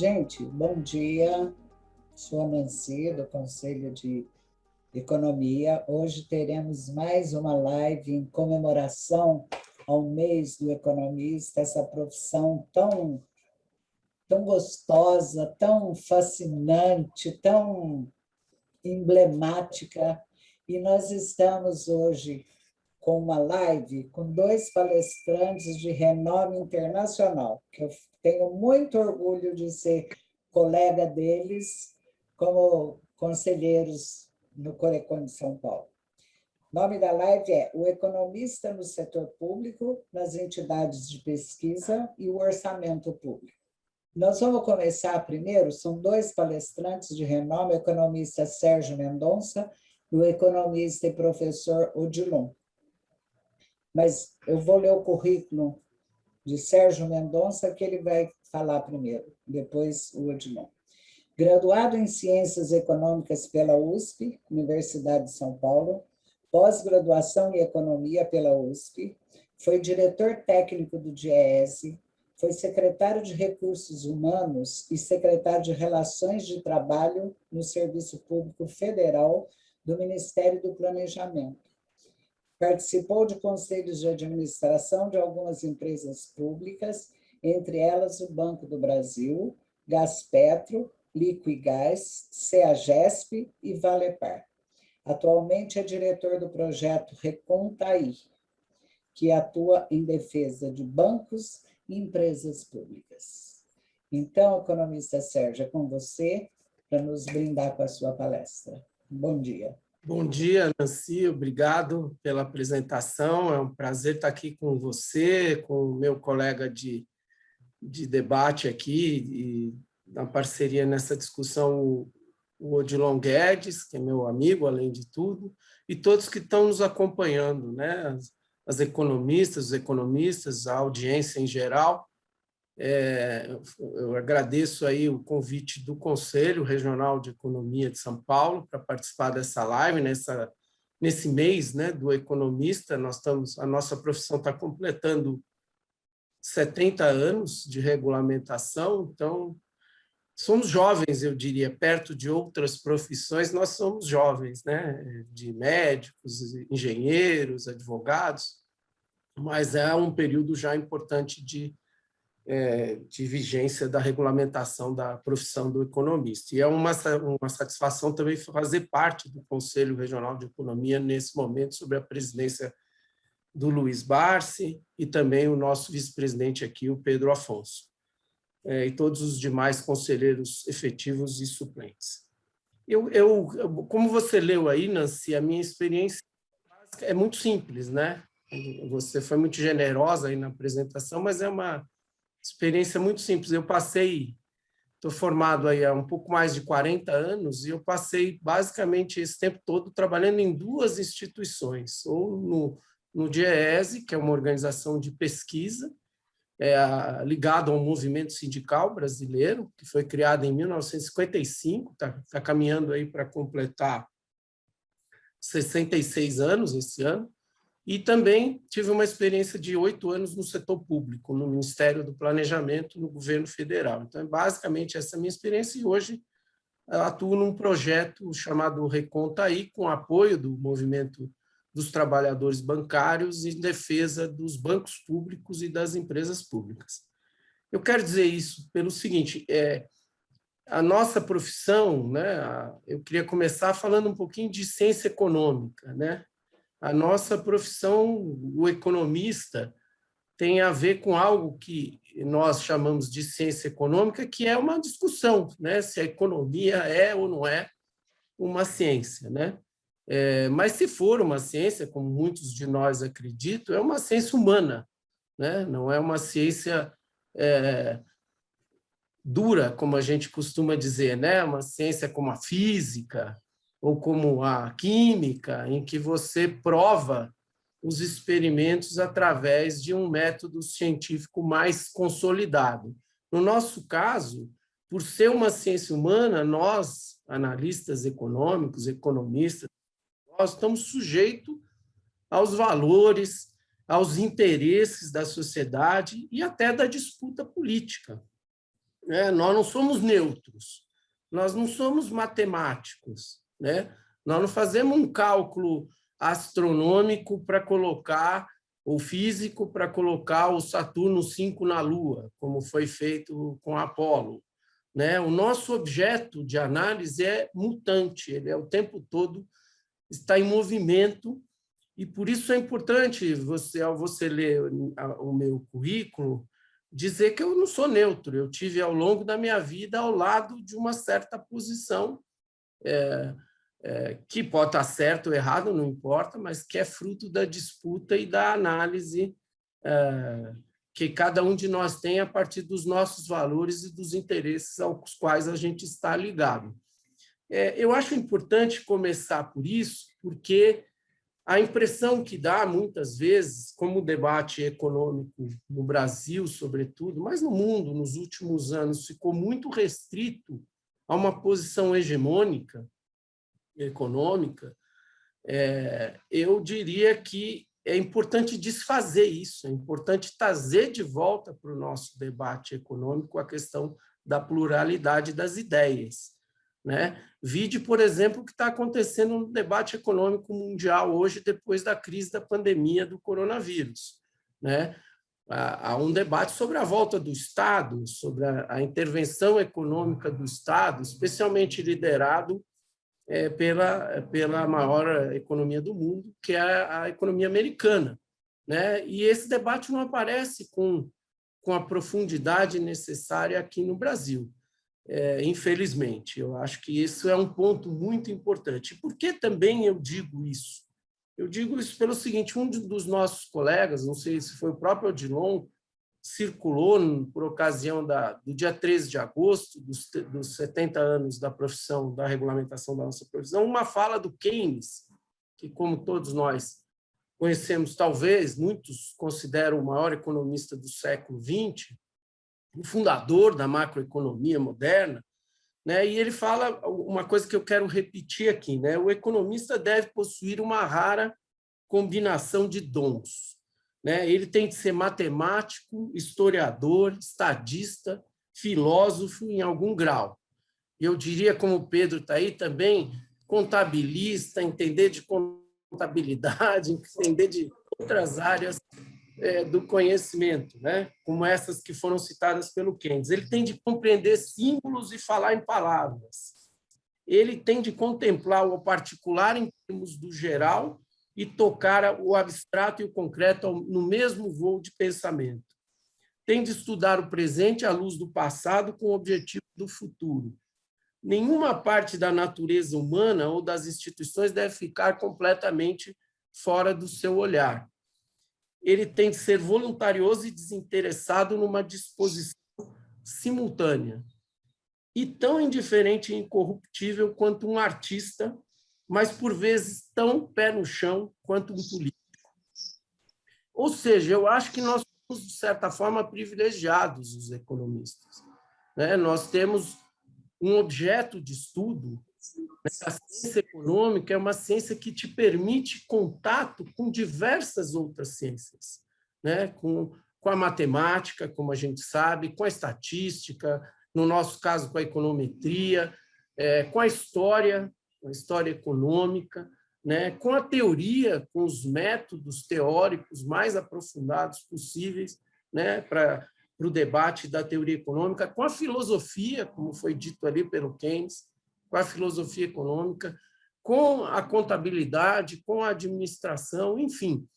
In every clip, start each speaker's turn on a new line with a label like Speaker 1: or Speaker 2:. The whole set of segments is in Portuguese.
Speaker 1: Gente, bom dia. Sou a Nancy, do Conselho de Economia. Hoje teremos mais uma live em comemoração ao mês do economista, essa profissão tão gostosa, tão fascinante, tão emblemática. E nós estamos hoje com uma live com dois palestrantes de renome internacional, que eu tenho muito orgulho de ser colega deles como conselheiros no Corecon de São Paulo. O nome da live é O Economista no Setor Público, nas Entidades de Pesquisa e o Orçamento Público. Nós vamos começar primeiro, são dois palestrantes de renome, o economista Sérgio Mendonça e o economista e professor Odilon. Mas eu vou ler o currículo de Sérgio Mendonça, que ele vai falar primeiro, depois o Odilon. Graduado em Ciências Econômicas pela USP, Universidade de São Paulo, pós-graduação em Economia pela USP, foi diretor técnico do DIEESE, foi secretário de Recursos Humanos e secretário de Relações de Trabalho no Serviço Público Federal do Ministério do Planejamento. Participou de conselhos de administração de algumas empresas públicas, entre elas o Banco do Brasil, Gaspetro, Liquigás, Ceagesp e Valepar. Atualmente é diretor do projeto Recontaí, que atua em defesa de bancos e empresas públicas. Então, economista Sérgio, é com você para nos brindar com a sua palestra. Bom dia.
Speaker 2: Bom dia, Nancy, obrigado pela apresentação. É um prazer estar aqui com você, com o meu colega de debate aqui, e na parceria nessa discussão, o Odilon Guedes, que é meu amigo, além de tudo, e todos que estão nos acompanhando, né? As economistas, os economistas, a audiência em geral. Eu agradeço aí o convite do Conselho Regional de Economia de São Paulo para participar dessa live, nesse mês, né, do economista. A nossa profissão está completando 70 anos de regulamentação, então somos jovens, eu diria, perto de outras profissões, nós somos jovens, né, de médicos, engenheiros, advogados, mas é um período já importante de vigência da regulamentação da profissão do economista. E é uma satisfação também fazer parte do Conselho Regional de Economia nesse momento, sob a presidência do Luiz Barsi e também o nosso vice-presidente aqui, o Pedro Afonso, e todos os demais conselheiros efetivos e suplentes. Como você leu aí, Nancy, a minha experiência é muito simples, né? Você foi muito generosa aí na apresentação, mas é uma experiência muito simples. Estou formado aí há um pouco mais de 40 anos e eu passei basicamente esse tempo todo trabalhando em duas instituições, ou no DIEESE, que é uma organização de pesquisa, ligado ao movimento sindical brasileiro, que foi criado em 1955, está caminhando aí para completar 66 anos esse ano. E também tive uma experiência de 8 anos no setor público, no Ministério do Planejamento, no governo federal. Então, basicamente, essa é a minha experiência, e hoje atuo num projeto chamado Recontaí, com apoio do movimento dos trabalhadores bancários em defesa dos bancos públicos e das empresas públicas. Eu quero dizer isso pelo seguinte, a nossa profissão, né, eu queria começar falando um pouquinho de ciência econômica, né? A nossa profissão, o economista, tem a ver com algo que nós chamamos de ciência econômica, que é uma discussão, né? Se a economia é ou não é uma ciência, né? Mas se for uma ciência, como muitos de nós acreditam, é uma ciência humana, né? Não é uma ciência dura, como a gente costuma dizer, né? Uma ciência como a física ou como a química, em que você prova os experimentos através de um método científico mais consolidado. No nosso caso, por ser uma ciência humana, nós, analistas econômicos, economistas, nós estamos sujeitos aos valores, aos interesses da sociedade e até da disputa política. né? Nós não somos neutros, nós não somos matemáticos, né? Nós não fazemos um cálculo astronômico para colocar, ou físico, para colocar o Saturno 5 na Lua, como foi feito com Apolo, né? O nosso objeto de análise é mutante, ele é o tempo todo está em movimento, e por isso é importante você, ao você ler o meu currículo, dizer que eu não sou neutro, eu tive ao longo da minha vida ao lado de uma certa posição, que pode estar certo ou errado, não importa, mas que é fruto da disputa e da análise que cada um de nós tem a partir dos nossos valores e dos interesses aos quais a gente está ligado. Eu acho importante começar por isso, porque a impressão que dá, muitas vezes, como o debate econômico no Brasil, sobretudo, mas no mundo, nos últimos anos, ficou muito restrito a uma posição hegemônica econômica, eu diria que é importante desfazer isso, é importante trazer de volta para o nosso debate econômico a questão da pluralidade das ideias, né? Vide, por exemplo, o que está acontecendo no debate econômico mundial hoje, depois da crise da pandemia do coronavírus, né? Há um debate sobre a volta do Estado, sobre a intervenção econômica do Estado, especialmente liderado pela maior economia do mundo, que é a economia americana, né? E esse debate não aparece com a profundidade necessária aqui no Brasil. Infelizmente, eu acho que isso é um ponto muito importante. Por que também eu digo isso? Eu digo isso pelo seguinte: um dos nossos colegas, não sei se foi o próprio Odilon, circulou por ocasião do dia 13 de agosto, dos 70 anos da profissão, da regulamentação da nossa profissão, uma fala do Keynes, que, como todos nós conhecemos, talvez, muitos consideram o maior economista do século XX, o fundador da macroeconomia moderna, né? E ele fala uma coisa que eu quero repetir aqui, né? O economista deve possuir uma rara combinação de dons, né? Ele tem que ser matemático, historiador, estadista, filósofo em algum grau. E eu diria, como o Pedro está aí também, contabilista, entender de contabilidade, entender de outras áreas do conhecimento, né? Como essas que foram citadas pelo Keynes. Ele tem de compreender símbolos e falar em palavras. Ele tem de contemplar o particular em termos do geral e tocar o abstrato e o concreto no mesmo voo de pensamento. Tem de estudar o presente à luz do passado com o objetivo do futuro. Nenhuma parte da natureza humana ou das instituições deve ficar completamente fora do seu olhar. Ele tem de ser voluntarioso e desinteressado numa disposição simultânea. E tão indiferente e incorruptível quanto um artista, mas, por vezes, tão pé no chão quanto um político. Ou seja, eu acho que nós somos, de certa forma, privilegiados, os economistas, né? Nós temos um objeto de estudo. A ciência econômica é uma ciência que te permite contato com diversas outras ciências, né? Com a matemática, como a gente sabe, com a estatística, no nosso caso, com a econometria, com a história econômica, né? Com a teoria, com os métodos teóricos mais aprofundados possíveis, né? Para o debate da teoria econômica, com a filosofia, como foi dito ali pelo Keynes, com a filosofia econômica, com a contabilidade, com a administração, enfim.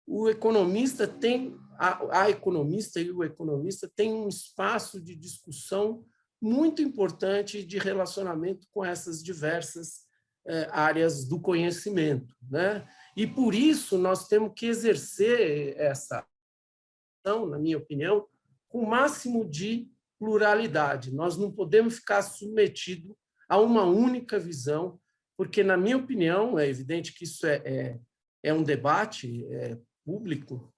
Speaker 2: O economista tem, a economista e o economista têm um espaço de discussão muito importante de relacionamento com essas diversas áreas do conhecimento, né? E, por isso, nós temos que exercer essa ação, na minha opinião, com o máximo de pluralidade. Nós não podemos ficar submetidos a uma única visão, porque, na minha opinião, é evidente que isso é um debate público,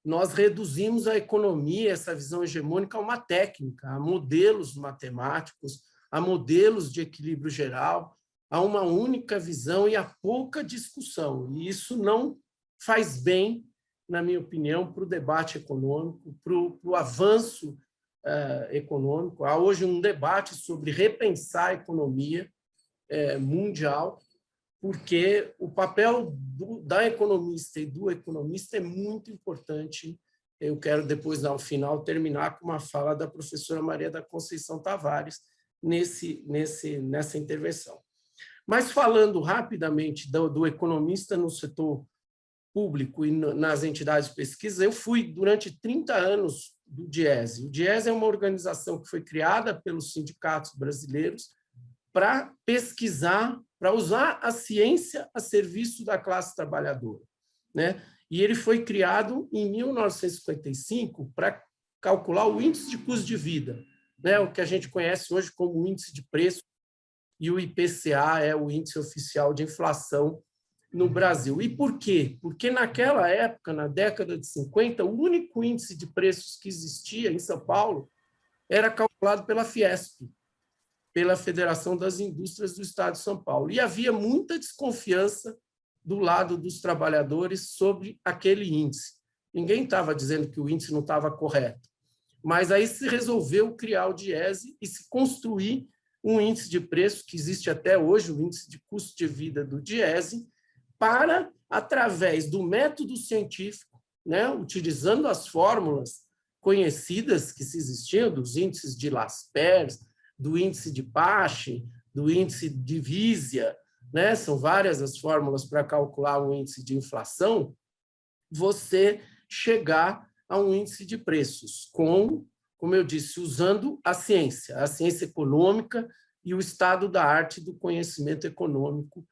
Speaker 2: nós reduzimos a economia, essa visão hegemônica, a uma técnica, a modelos matemáticos, a modelos de equilíbrio geral, a uma única visão e a pouca discussão. E isso não faz bem, na minha opinião, para o debate econômico, para o avanço econômico. Há hoje um debate sobre repensar a economia mundial, porque o papel da economista e do economista é muito importante. Eu quero depois, ao final, terminar com uma fala da professora Maria da Conceição Tavares nessa intervenção. Mas falando rapidamente do economista no setor público e nas entidades de pesquisa, eu fui durante 30 anos do DIESE. O DIESE é uma organização que foi criada pelos sindicatos brasileiros para pesquisar, para usar a ciência a serviço da classe trabalhadora, né? E ele foi criado em 1955 para calcular o índice de custo de vida, né? O que a gente conhece hoje como índice de preço, e o IPCA é o índice oficial de inflação no Brasil. E por quê? Porque naquela época, na década de 50, o único índice de preços que existia em São Paulo era calculado pela Fiesp, pela Federação das Indústrias do Estado de São Paulo. E havia muita desconfiança do lado dos trabalhadores sobre aquele índice. Ninguém estava dizendo que o índice não estava correto, mas aí se resolveu criar o DIESE e se construir um índice de preço que existe até hoje, o índice de custo de vida do DIESE, para, através do método científico, né, utilizando as fórmulas conhecidas que se existiam, dos índices de Laspers, do índice de Pache, do índice de Visia, né, são várias as fórmulas para calcular um índice de inflação, você chegar a um índice de preços, como eu disse, usando a ciência econômica e o estado da arte do conhecimento econômico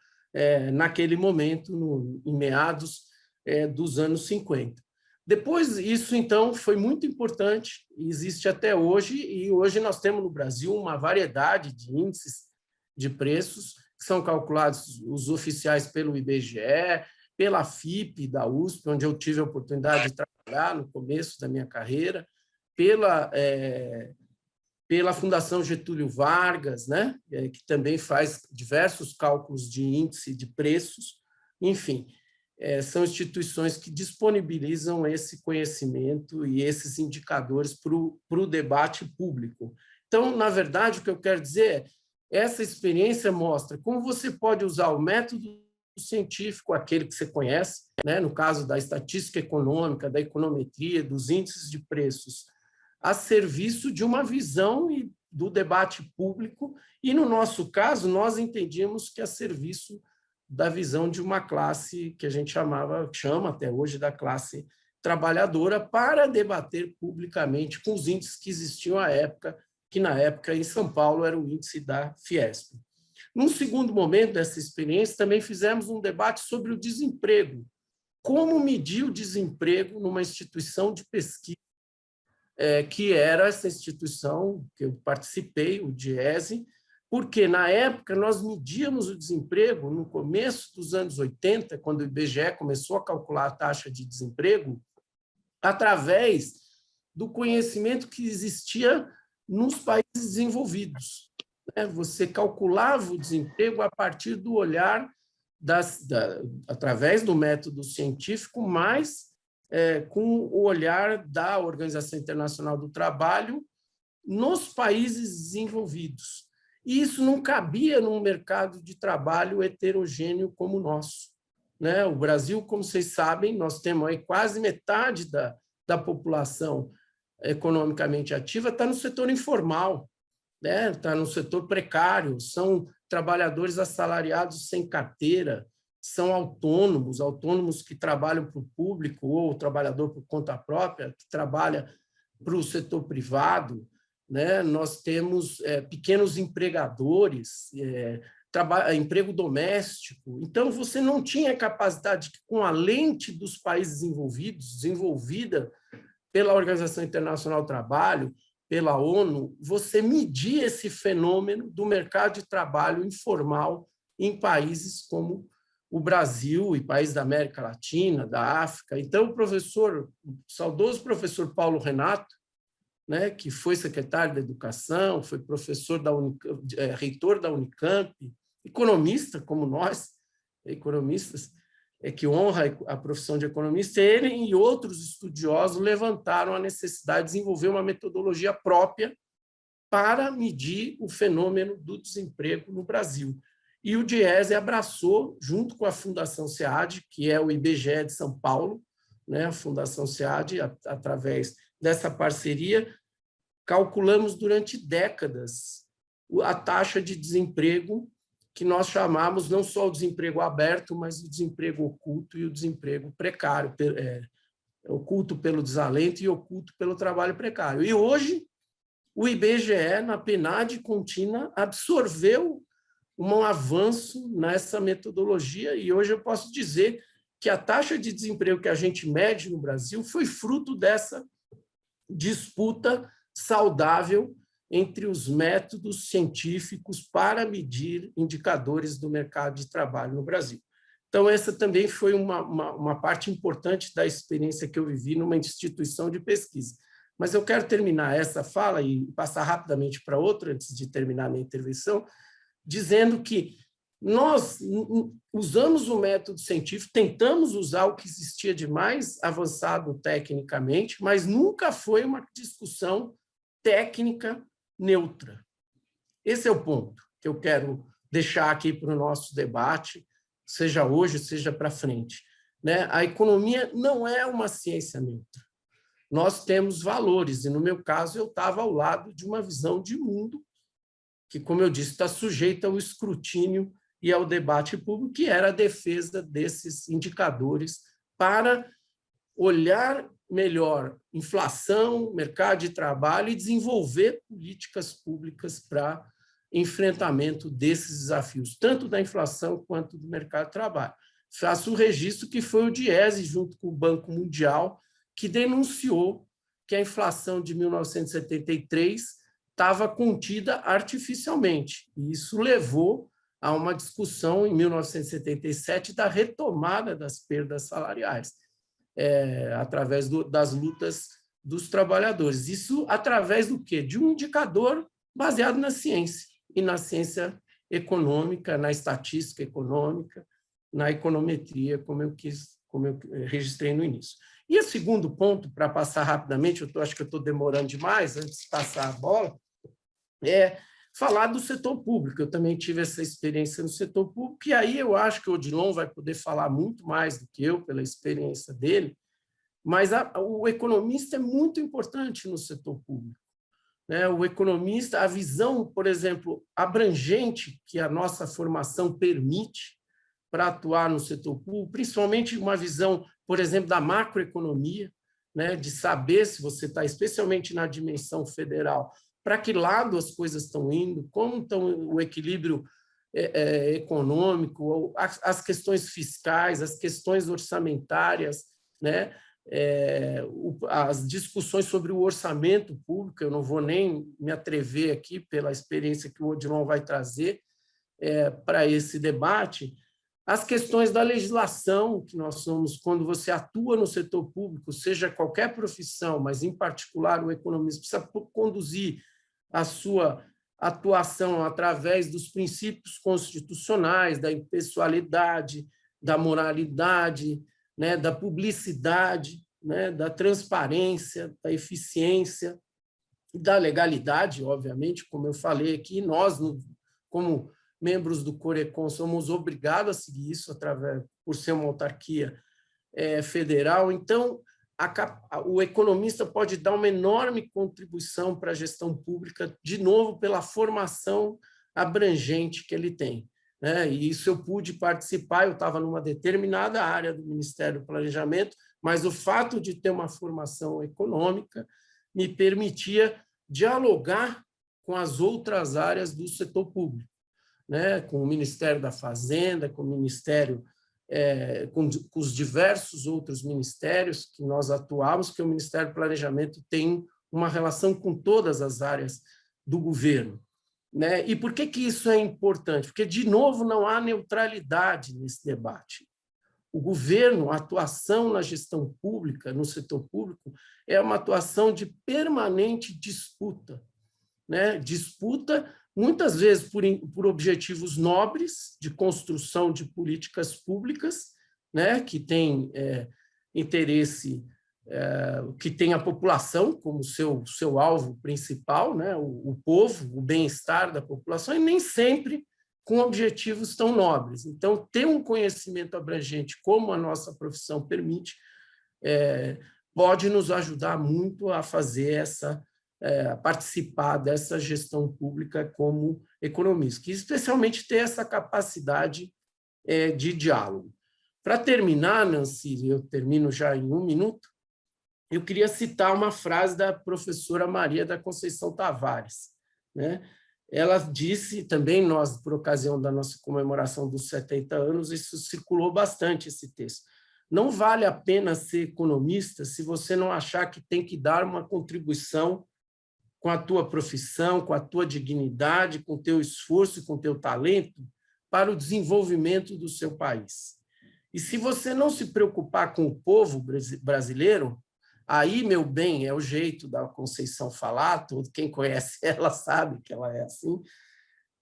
Speaker 2: naquele momento, em meados dos anos 50. Depois, isso, então, foi muito importante, existe até hoje, e hoje nós temos no Brasil uma variedade de índices de preços, que são calculados os oficiais pelo IBGE, pela FIPE da USP, onde eu tive a oportunidade de trabalhar no começo da minha carreira, pela Fundação Getúlio Vargas, né, que também faz diversos cálculos de índice de preços. Enfim, são instituições que disponibilizam esse conhecimento e esses indicadores para o debate público. Então, na verdade, o que eu quero dizer é, essa experiência mostra como você pode usar o método científico, aquele que você conhece, né, no caso da estatística econômica, da econometria, dos índices de preços, a serviço de uma visão do debate público, e, no nosso caso, nós entendíamos que a serviço da visão de uma classe que a gente chama até hoje da classe trabalhadora, para debater publicamente com os índices que existiam à época, que na época em São Paulo era o índice da Fiesp. Num segundo momento dessa experiência, também fizemos um debate sobre o desemprego. Como medir o desemprego numa instituição de pesquisa, que era essa instituição que eu participei, o DIESE, porque, na época, nós medíamos o desemprego, no começo dos anos 80, quando o IBGE começou a calcular a taxa de desemprego, através do conhecimento que existia nos países desenvolvidos. Você calculava o desemprego a partir do olhar, através do método científico, mas com o olhar da Organização Internacional do Trabalho nos países desenvolvidos. E isso não cabia num mercado de trabalho heterogêneo como o nosso. O Brasil, como vocês sabem, nós temos aí quase metade da população economicamente ativa está no setor informal, está no setor precário, são trabalhadores assalariados sem carteira, são autônomos que trabalham para o público, ou trabalhador por conta própria, que trabalha para o setor privado. Nós temos pequenos empregadores, emprego doméstico. Então, você não tinha capacidade, com a lente dos países desenvolvidos, desenvolvida pela Organização Internacional do Trabalho, pela ONU, você medir esse fenômeno do mercado de trabalho informal em países como o Brasil e países da América Latina, da África. Então, o saudoso professor Paulo Renato, que foi secretário da Educação, foi professor reitor da Unicamp, economista como nós, economistas, que honra a profissão de economista, ele e outros estudiosos levantaram a necessidade de desenvolver uma metodologia própria para medir o fenômeno do desemprego no Brasil. E o DIEESE abraçou, junto com a Fundação SEAD, que é o IBGE de São Paulo, né, a Fundação SEAD, através dessa parceria, calculamos durante décadas a taxa de desemprego, que nós chamamos não só o desemprego aberto, mas o desemprego oculto e o desemprego precário, oculto pelo desalento e oculto pelo trabalho precário. E hoje, o IBGE, na PNAD contínua, absorveu um avanço nessa metodologia, e hoje eu posso dizer que a taxa de desemprego que a gente mede no Brasil foi fruto dessa disputa saudável entre os métodos científicos para medir indicadores do mercado de trabalho no Brasil. Então, essa também foi uma parte importante da experiência que eu vivi numa instituição de pesquisa. Mas eu quero terminar essa fala e passar rapidamente para outra, antes de terminar a minha intervenção, dizendo que nós usamos o método científico, tentamos usar o que existia de mais avançado tecnicamente, mas nunca foi uma discussão técnica neutra. Esse é o ponto que eu quero deixar aqui para o nosso debate, seja hoje, seja para frente, né? A economia não é uma ciência neutra. Nós temos valores, e no meu caso eu estava ao lado de uma visão de mundo que, como eu disse, está sujeita ao escrutínio e ao debate público, que era a defesa desses indicadores para olhar melhor inflação, mercado de trabalho e desenvolver políticas públicas para enfrentamento desses desafios, tanto da inflação quanto do mercado de trabalho. Faço o registro que foi o DIEESE, junto com o Banco Mundial, que denunciou que a inflação de 1973 estava contida artificialmente. E isso levou a uma discussão, em 1977, da retomada das perdas salariais, através das lutas dos trabalhadores. Isso através do quê? De um indicador baseado na ciência, e na ciência econômica, na estatística econômica, na econometria, como eu registrei no início. E o segundo ponto, para passar rapidamente, acho que eu estou demorando demais, antes de passar a bola, é falar do setor público. Eu também tive essa experiência no setor público, e aí eu acho que o Odilon vai poder falar muito mais do que eu, pela experiência dele, mas o economista é muito importante no setor público, né? O economista, a visão, por exemplo, abrangente que a nossa formação permite para atuar no setor público, principalmente uma visão, por exemplo, da macroeconomia, né? De saber se você está, especialmente na dimensão federal, para que lado as coisas estão indo, como estão o equilíbrio econômico, as questões fiscais, as questões orçamentárias, né? As discussões sobre o orçamento público. Eu não vou nem me atrever aqui, pela experiência que o Odilon vai trazer para esse debate, as questões da legislação que nós somos, quando você atua no setor público, seja qualquer profissão, mas, em particular, o economista precisa conduzir a sua atuação através dos princípios constitucionais, da impessoalidade, da moralidade, né, da publicidade, né, da transparência, da eficiência, da legalidade, obviamente, como eu falei aqui, nós, como membros do Corecon, somos obrigados a seguir isso por ser uma autarquia federal. Então, o economista pode dar uma enorme contribuição para a gestão pública, de novo, pela formação abrangente que ele tem, né? E isso eu pude participar, eu estava numa determinada área do Ministério do Planejamento, mas o fato de ter uma formação econômica me permitia dialogar com as outras áreas do setor público, né? Com o Ministério da Fazenda, com o Ministério, com os diversos outros ministérios que nós atuamos, que o Ministério do Planejamento tem uma relação com todas as áreas do governo, né? E por que isso é importante? Porque, de novo, não há neutralidade nesse debate. O governo, a atuação na gestão pública, no setor público, é uma atuação de permanente disputa, né? Disputa, muitas vezes, por objetivos nobres, de construção de políticas públicas, né, que tem interesse, que tem a população como seu alvo principal, né, o povo, o bem-estar da população, e nem sempre com objetivos tão nobres. Então, ter um conhecimento abrangente, como a nossa profissão permite, pode nos ajudar muito a fazer a participar dessa gestão pública como economista, e especialmente ter essa capacidade de diálogo. Para terminar, Nancy, eu termino já em 1 minuto, eu queria citar uma frase da professora Maria da Conceição Tavares, né? Ela disse também, nós, por ocasião da nossa comemoração dos 70 anos, isso circulou bastante, esse texto. Não vale a pena ser economista se você não achar que tem que dar uma contribuição com a tua profissão, com a tua dignidade, com o teu esforço e com o teu talento para o desenvolvimento do seu país. E se você não se preocupar com o povo brasileiro, aí, meu bem, é o jeito da Conceição falar, todo quem conhece ela sabe que ela é assim,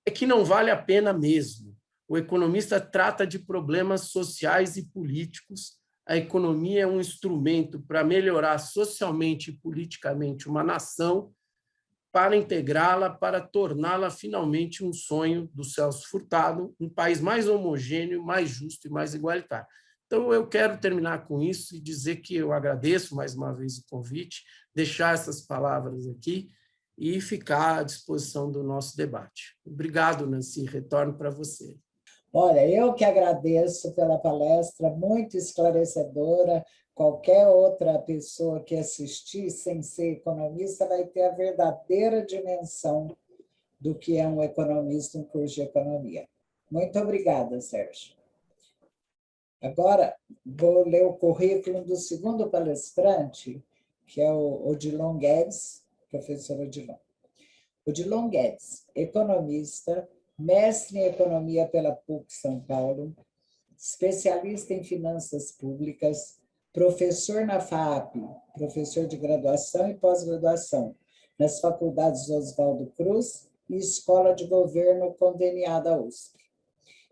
Speaker 2: é que não vale a pena mesmo. O economista trata de problemas sociais e políticos. A economia é um instrumento para melhorar socialmente e politicamente uma nação, para integrá-la, para torná-la finalmente um sonho do Celso Furtado, um país mais homogêneo, mais justo e mais igualitário. Então, eu quero terminar com isso e dizer que eu agradeço mais uma vez o convite, deixar essas palavras aqui e ficar à disposição do nosso debate. Obrigado, Nancy. Retorno para você.
Speaker 1: Olha, eu que agradeço pela palestra, muito esclarecedora. Qualquer outra pessoa que assistir, sem ser economista, vai ter a verdadeira dimensão do que é um economista, um curso de economia. Muito obrigada, Sérgio. Agora, vou ler o currículo do segundo palestrante, que é o Odilon Guedes, professor Odilon. Odilon Guedes, economista, mestre em economia pela PUC São Paulo, especialista em finanças públicas, professor na FAAP, professor de graduação e pós-graduação nas faculdades Oswaldo Cruz e Escola de Governo conveniada à USP,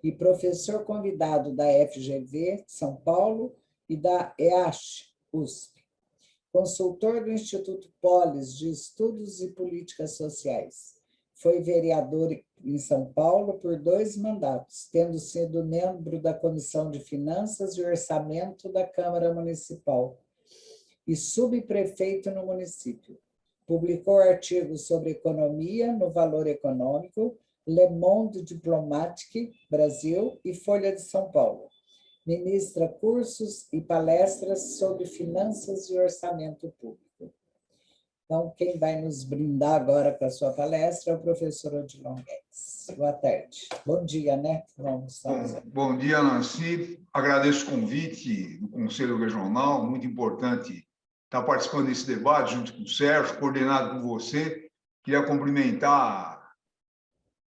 Speaker 1: e professor convidado da FGV São Paulo e da EASH USP, consultor do Instituto Polis de Estudos e Políticas Sociais. Foi vereador em São Paulo por 2 mandatos, tendo sido membro da Comissão de Finanças e Orçamento da Câmara Municipal e subprefeito no município. Publicou artigos sobre economia no Valor Econômico, Le Monde Diplomatique, Brasil, e Folha de São Paulo. Ministra cursos e palestras sobre finanças e orçamento público. Então, quem vai nos brindar agora com a sua palestra é o professor Odilon Guedes. Boa tarde. Bom dia, né?
Speaker 3: Bom dia, Nancy. Agradeço o convite do Conselho Regional, muito importante estar participando desse debate junto com o Sérgio, coordenado com você. Queria cumprimentar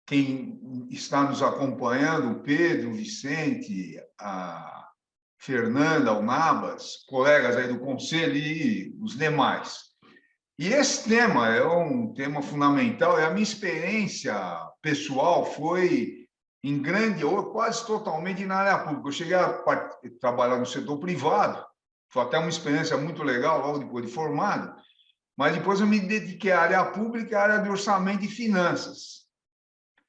Speaker 3: quem está nos acompanhando, o Pedro, o Vicente, a Fernanda, o Nabas, colegas aí do Conselho e os demais. E esse tema é um tema fundamental, e a minha experiência pessoal foi em grande, ou quase totalmente na área pública. Eu cheguei a trabalhar no setor privado, foi até uma experiência muito legal, logo depois de formado, mas depois eu me dediquei à área pública, à área de orçamento e finanças.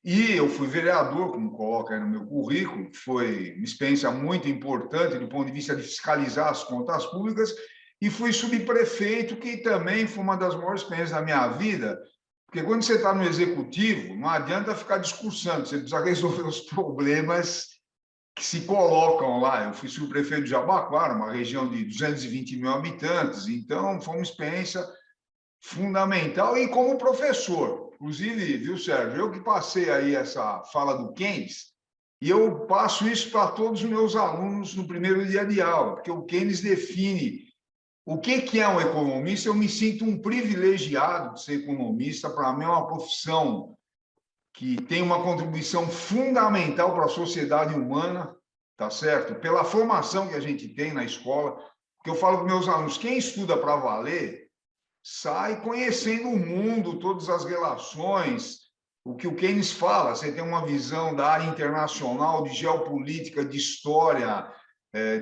Speaker 3: E eu fui vereador, como coloca aí no meu currículo, que foi uma experiência muito importante do ponto de vista de fiscalizar as contas públicas, e fui subprefeito, que também foi uma das maiores experiências da minha vida, porque quando você está no executivo, não adianta ficar discursando, você precisa resolver os problemas que se colocam lá. Eu fui subprefeito de Jabaquara, uma região de 220 mil habitantes, então foi uma experiência fundamental, e como professor. Inclusive, viu, Sérgio, eu que passei aí essa fala do Keynes, e eu passo isso para todos os meus alunos no primeiro dia de aula, porque o Keynes define o que é um economista. Eu me sinto um privilegiado de ser economista. Para mim é uma profissão que tem uma contribuição fundamental para a sociedade humana, tá certo? Pela formação que a gente tem na escola, porque eu falo para meus alunos, quem estuda para valer, sai conhecendo o mundo, todas as relações, o que o Keynes fala, você tem uma visão da área internacional, de geopolítica, de história,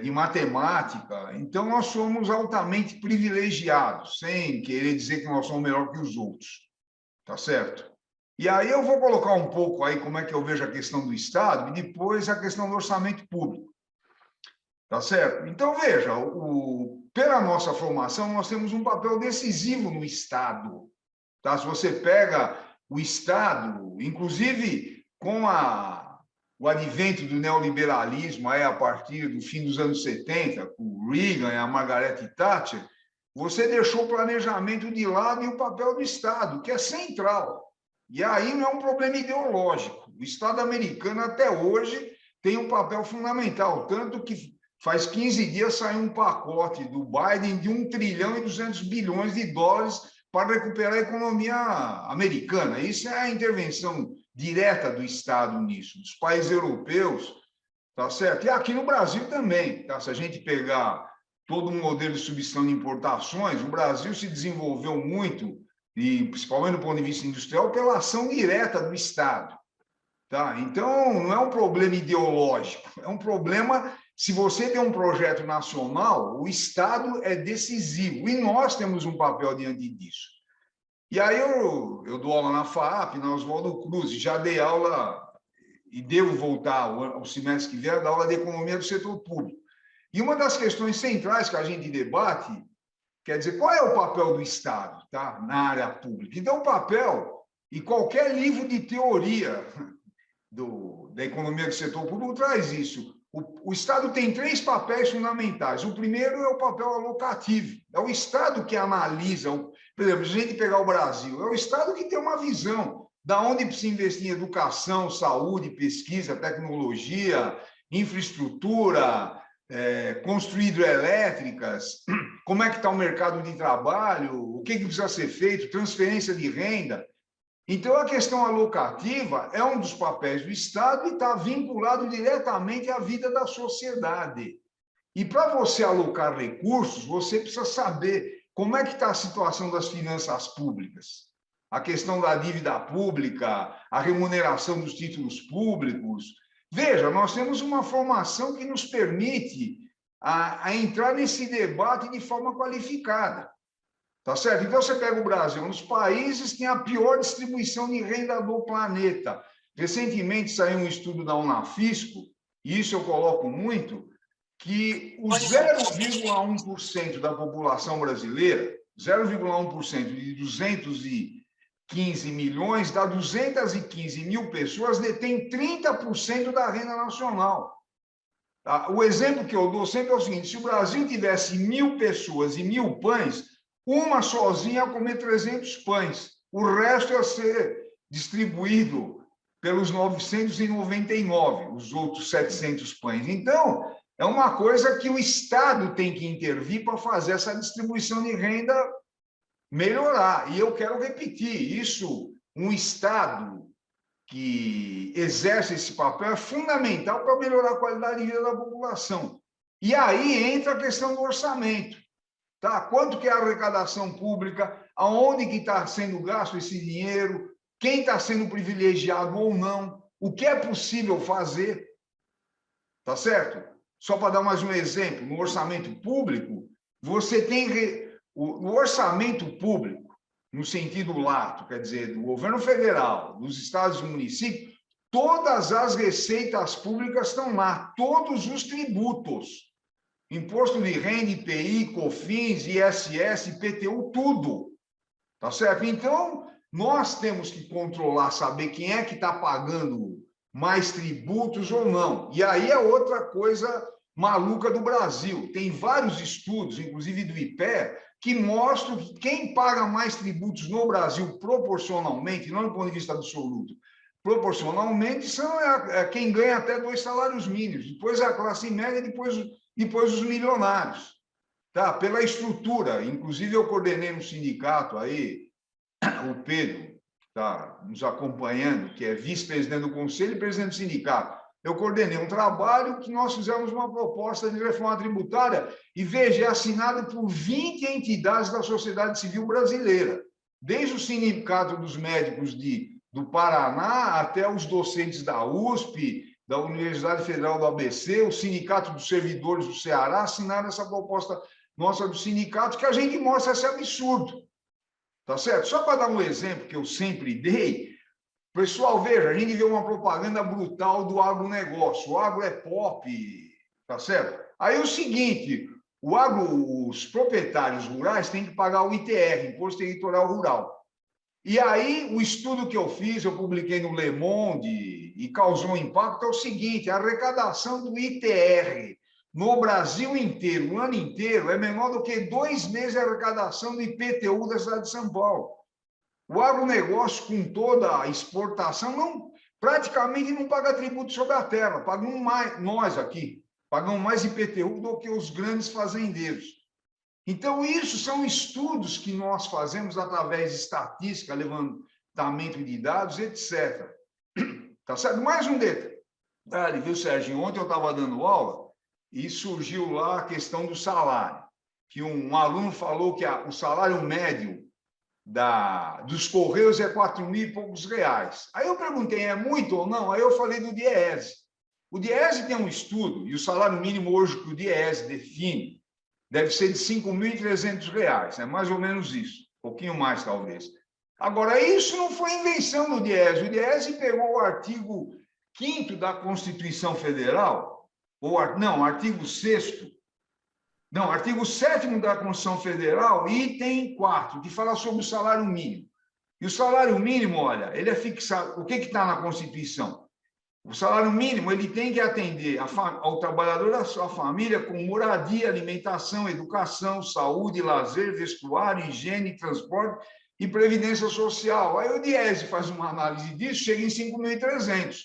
Speaker 3: de matemática. Então, nós somos altamente privilegiados, sem querer dizer que nós somos melhor que os outros, tá certo? E aí eu vou colocar um pouco aí como é que eu vejo a questão do Estado e depois a questão do orçamento público, tá certo? Então, veja, pela nossa formação, nós temos um papel decisivo no Estado, tá? Se você pega o Estado, inclusive com o advento do neoliberalismo aí a partir do fim dos anos 70, com o Reagan e a Margaret Thatcher, você deixou o planejamento de lado e o papel do Estado, que é central. E aí não é um problema ideológico. O Estado americano, até hoje, tem um papel fundamental, tanto que faz 15 dias saiu um pacote do Biden de 1 trilhão e 200 bilhões de dólares para recuperar a economia americana. Isso é a intervenção direta do Estado nisso, dos países europeus, tá certo? E aqui no Brasil também, tá? Se a gente pegar todo um modelo de substituição de importações, o Brasil se desenvolveu muito, e principalmente do ponto de vista industrial, pela ação direta do Estado, tá? Então, não é um problema ideológico, é um problema, se você tem um projeto nacional, o Estado é decisivo, e nós temos um papel diante disso. E aí eu dou aula na FAAP, na Oswaldo Cruz, já dei aula, e devo voltar ao semestre que vem, a dar aula de economia do setor público. E uma das questões centrais que a gente debate, quer dizer, qual é o papel do Estado, tá, na área pública? Então, o papel, e qualquer livro de teoria da economia do setor público traz isso. O Estado tem 3 papéis fundamentais. O primeiro é o papel alocativo. É o Estado que analisa. Por exemplo, se a gente pegar o Brasil, é o Estado que tem uma visão da onde precisa investir em educação, saúde, pesquisa, tecnologia, infraestrutura, construir hidrelétricas, como é que está o mercado de trabalho, o que precisa ser feito, transferência de renda. Então, a questão alocativa é um dos papéis do Estado e está vinculado diretamente à vida da sociedade. E para você alocar recursos, você precisa saber como é que está a situação das finanças públicas, a questão da dívida pública, a remuneração dos títulos públicos. Veja, nós temos uma formação que nos permite a entrar nesse debate de forma qualificada. Tá certo? Então, você pega o Brasil, um dos países que tem a pior distribuição de renda do planeta. Recentemente saiu um estudo da Unafisco, e isso eu coloco muito, que o 0,1% da população brasileira, 0,1% de 215 milhões, dá 215 mil pessoas, detém 30% da renda nacional. Tá? O exemplo que eu dou sempre é o seguinte, se o Brasil tivesse 1.000 pessoas e 1.000 pães, uma sozinha ia comer 300 pães. O resto ia ser distribuído pelos 999, os outros 700 pães. Então, é uma coisa que o Estado tem que intervir para fazer essa distribuição de renda melhorar. E eu quero repetir, isso, um Estado que exerce esse papel é fundamental para melhorar a qualidade de vida da população. E aí entra a questão do orçamento. Tá? Quanto que é a arrecadação pública, aonde que está sendo gasto esse dinheiro, quem está sendo privilegiado ou não, o que é possível fazer, tá certo? Só para dar mais um exemplo, no orçamento público, você tem o orçamento público, no sentido lato, quer dizer, do governo federal, dos estados e municípios, todas as receitas públicas estão lá, todos os tributos. Imposto de renda, IPI, COFINS, ISS, IPTU, tudo. Tá certo? Então, nós temos que controlar, saber quem é que está pagando mais tributos ou não. E aí é outra coisa maluca do Brasil. Tem vários estudos, inclusive do IPE, que mostram que quem paga mais tributos no Brasil proporcionalmente, não do ponto de vista absoluto, proporcionalmente, são quem ganha até 2 salários mínimos. Depois a classe média, depois os milionários, tá? Pela estrutura. Inclusive, eu coordenei um sindicato aí, o Pedro, que está nos acompanhando, que é vice-presidente do conselho e presidente do sindicato. Eu coordenei um trabalho que nós fizemos uma proposta de reforma tributária e, veja, é assinado por 20 entidades da sociedade civil brasileira, desde o Sindicato dos Médicos do Paraná até os docentes da USP, da Universidade Federal do ABC, o Sindicato dos Servidores do Ceará, assinaram essa proposta nossa do sindicato, que a gente mostra esse absurdo. Tá certo? Só para dar um exemplo que eu sempre dei, pessoal, veja, a gente vê uma propaganda brutal do agronegócio. O agro é pop, tá certo? Aí o seguinte, os proprietários rurais têm que pagar o ITR, Imposto Territorial Rural. E aí, o estudo que eu fiz, eu publiquei no Le Monde e causou um impacto, é o seguinte, a arrecadação do ITR no Brasil inteiro, o ano inteiro, é menor do que 2 meses de arrecadação do IPTU da cidade de São Paulo. O agronegócio, com toda a exportação, praticamente não paga tributo sobre a terra, pagamos mais, nós aqui, pagamos mais IPTU do que os grandes fazendeiros. Então, isso são estudos que nós fazemos através de estatística, levantamento de dados, etc. Tá certo? Mais um detalhe, viu, Sérgio? Ontem eu estava dando aula e surgiu lá a questão do salário, que um aluno falou que o salário médio dos Correios é 4.000 e poucos reais. Aí eu perguntei, é muito ou não? Aí eu falei do Diese. O Diese tem um estudo, e o salário mínimo hoje que o Diese define deve ser de R$ 5.300, é mais ou menos isso, um pouquinho mais, talvez. Agora, isso não foi invenção do Diese. O Diese pegou o artigo 5º da Constituição Federal, artigo 6º, artigo 7º da Constituição Federal, item 4, que fala sobre o salário mínimo. E o salário mínimo, olha, ele é fixado. O que está na Constituição? O salário mínimo ele tem que atender ao trabalhador da sua família com moradia, alimentação, educação, saúde, lazer, vestuário, higiene, transporte e previdência social. Aí o Diese faz uma análise disso, chega em 5.300.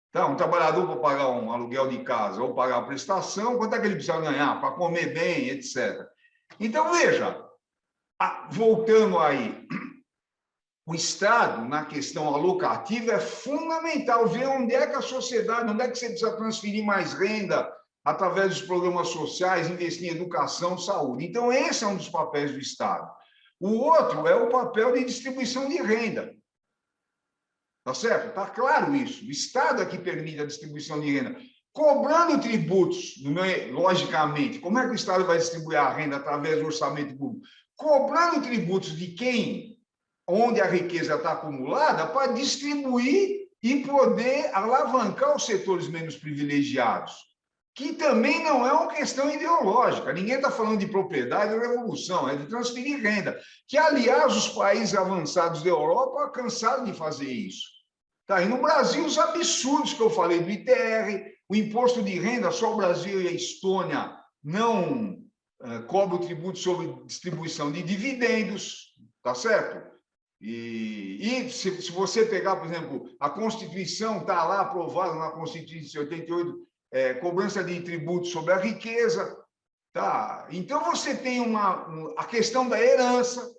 Speaker 3: Então, um trabalhador para pagar um aluguel de casa ou pagar a prestação, quanto é que ele precisa ganhar para comer bem, etc. Então, veja, voltando aí, o Estado, na questão alocativa, é fundamental ver onde é que a sociedade, onde é que você precisa transferir mais renda através dos programas sociais, investir em educação, saúde. Então, esse é um dos papéis do Estado. O outro é o papel de distribuição de renda. Tá certo? Tá claro isso. O Estado é que permite a distribuição de renda. Cobrando tributos, logicamente, como é que o Estado vai distribuir a renda através do orçamento público? Cobrando tributos de quem onde a riqueza está acumulada, para distribuir e poder alavancar os setores menos privilegiados, que também não é uma questão ideológica. Ninguém está falando de propriedade ou revolução, é de transferir renda, que, aliás, os países avançados da Europa cansaram de fazer isso. Tá? E no Brasil, os absurdos que eu falei do ITR, o imposto de renda, só o Brasil e a Estônia não cobram o tributo sobre distribuição de dividendos, tá certo? E se você pegar, por exemplo, a Constituição está lá aprovada na Constituição de 88, cobrança de tributos sobre a riqueza, tá? Então você tem a questão da herança.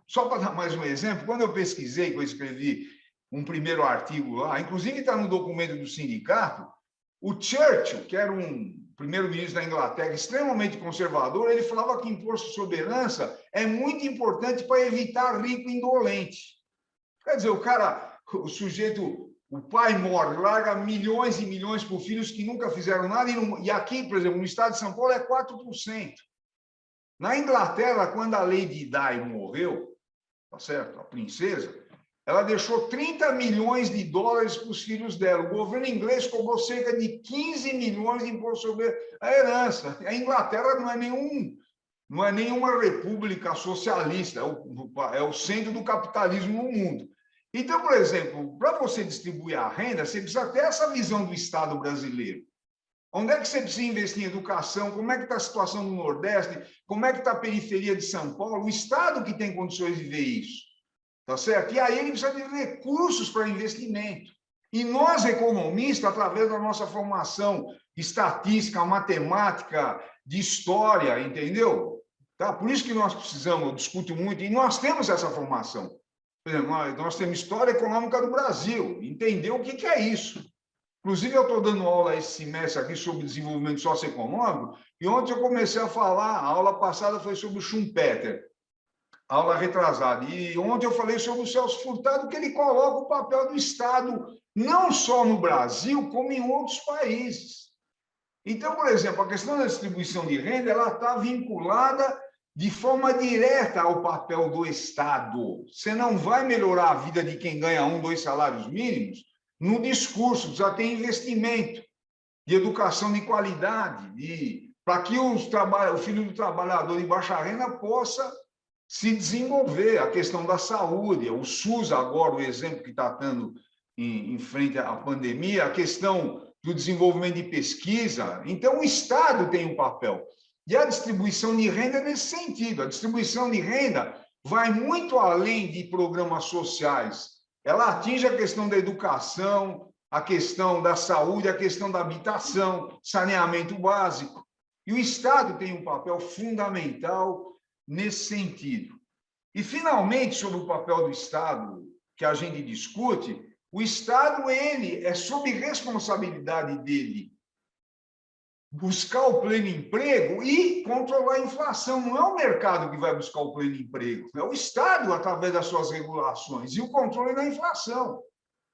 Speaker 3: Só para dar mais um exemplo, quando eu pesquisei, que eu escrevi um primeiro artigo lá, inclusive está no documento do sindicato, o Churchill, que era um primeiro-ministro da Inglaterra, extremamente conservador, ele falava que imposto sobre herança é muito importante para evitar rico indolente. Quer dizer, o sujeito, o pai morre, larga milhões e milhões por filhos que nunca fizeram nada, e aqui, por exemplo, no estado de São Paulo é 4%. Na Inglaterra, quando a Lady Di morreu, tá certo? A princesa, ela deixou 30 milhões de dólares para os filhos dela. O governo inglês cobrou cerca de 15 milhões de imposto sobre a herança. A Inglaterra não é nenhuma república socialista, é o centro do capitalismo no mundo. Então, por exemplo, para você distribuir a renda, você precisa ter essa visão do Estado brasileiro. Onde é que você precisa investir em educação? Como é que está a situação no Nordeste? Como é que está a periferia de São Paulo? O Estado que tem condições de ver isso. Tá certo? E aí ele precisa de recursos para investimento. E nós, economistas, através da nossa formação estatística, matemática, de história, entendeu? Tá? Por isso que nós precisamos, eu discuto muito, e nós temos essa formação. Por exemplo, nós temos História Econômica do Brasil, entender o que é isso. Inclusive, eu estou dando aula esse semestre aqui sobre desenvolvimento socioeconômico, e ontem eu comecei a falar, a aula passada foi sobre o Schumpeter. aula retrasada. E ontem eu falei sobre o Celso Furtado, que ele coloca o papel do Estado, não só no Brasil, como em outros países. Então, por exemplo, a questão da distribuição de renda, ela está vinculada de forma direta ao papel do Estado. Você não vai melhorar a vida de quem ganha 1, 2 salários mínimos no discurso, precisa ter investimento de educação de qualidade, para que o filho do trabalhador de baixa renda possa se desenvolver. A questão da saúde, o SUS agora, o exemplo que está dando em frente à pandemia, a questão do desenvolvimento de pesquisa. Então, o Estado tem um papel. E a distribuição de renda é nesse sentido. A distribuição de renda vai muito além de programas sociais. Ela atinge a questão da educação, a questão da saúde, a questão da habitação, saneamento básico. E o Estado tem um papel fundamental nesse sentido. E, finalmente, sobre o papel do Estado que a gente discute, o Estado, ele é sob responsabilidade dele buscar o pleno emprego e controlar a inflação. Não é o mercado que vai buscar o pleno emprego, é o Estado através das suas regulações e o controle da inflação.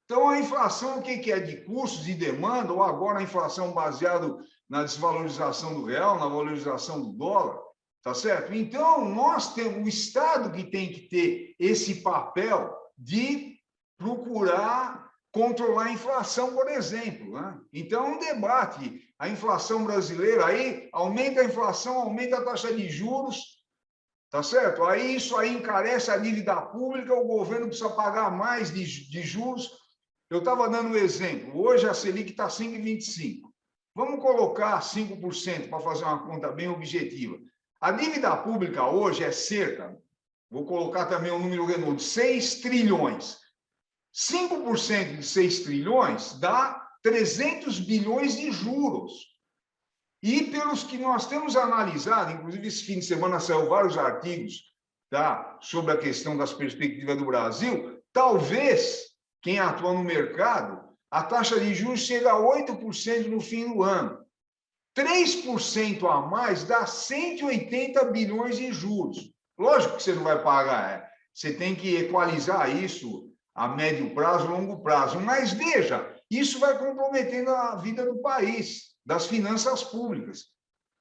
Speaker 3: Então, a inflação, o que é? De custos e demanda, ou agora a inflação baseada na desvalorização do real, na valorização do dólar, tá certo? Então, nós temos o Estado que tem que ter esse papel de procurar controlar a inflação, por exemplo, né? Então, é um debate. A inflação brasileira, aí aumenta a inflação, aumenta a taxa de juros, tá certo? Aí isso aí encarece a dívida pública, o governo precisa pagar mais de juros. Eu estava dando um exemplo. Hoje a Selic está 5,25. Vamos colocar 5% para fazer uma conta bem objetiva. A dívida pública hoje é cerca, vou colocar também um número redondo, 6 trilhões. 5% de 6 trilhões dá 300 bilhões de juros. E pelos que nós temos analisado, inclusive esse fim de semana saiu vários artigos, tá, sobre a questão das perspectivas do Brasil, talvez, quem atua no mercado, a taxa de juros chega a 8% no fim do ano. 3% a mais dá 180 bilhões de juros. Lógico que você não vai pagar, você tem que equalizar isso a médio prazo, longo prazo. Mas veja, isso vai comprometendo a vida do país, das finanças públicas.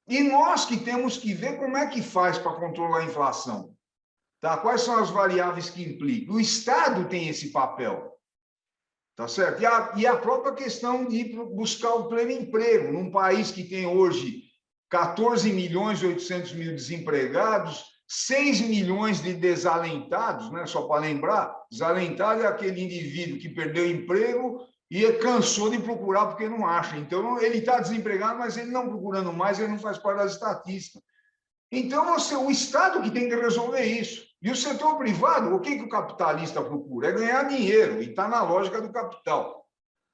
Speaker 3: E nós que temos que ver como é que faz para controlar a inflação. Tá? Quais são as variáveis que implicam? O Estado tem esse papel. Tá certo? E a própria questão de buscar o pleno emprego. Num país que tem hoje 14 milhões e 800 mil desempregados, 6 milhões de desalentados, né? Só para lembrar, desalentado é aquele indivíduo que perdeu o emprego e cansou de procurar porque não acha. Então, ele está desempregado, mas ele não procurando mais, ele não faz parte das estatísticas. Então, o Estado que tem que resolver isso. E o setor privado, o que o capitalista procura? É ganhar dinheiro, e está na lógica do capital.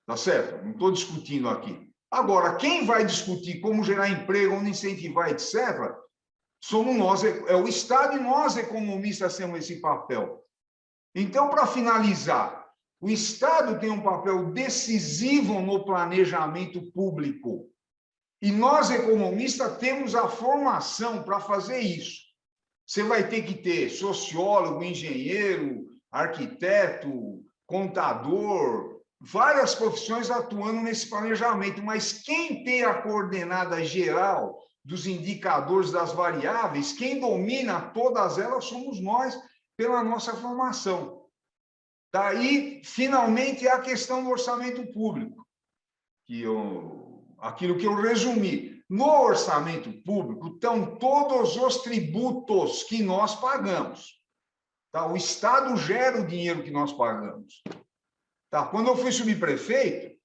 Speaker 3: Tá certo? Não estou discutindo aqui. Agora, quem vai discutir como gerar emprego, onde incentivar, etc., somos nós, é o Estado, e nós, economistas, temos esse papel. Então, para finalizar, o Estado tem um papel decisivo no planejamento público. E nós, economistas, temos a formação para fazer isso. Você vai ter que ter sociólogo, engenheiro, arquiteto, contador, várias profissões atuando nesse planejamento, mas quem tem a coordenada geral dos indicadores, das variáveis, quem domina todas elas somos nós, pela nossa formação. Daí, finalmente, é a questão do orçamento público, aquilo que eu resumi. No orçamento público estão todos os tributos que nós pagamos. Tá? O Estado gera o dinheiro que nós pagamos. Tá? Quando eu fui subprefeito,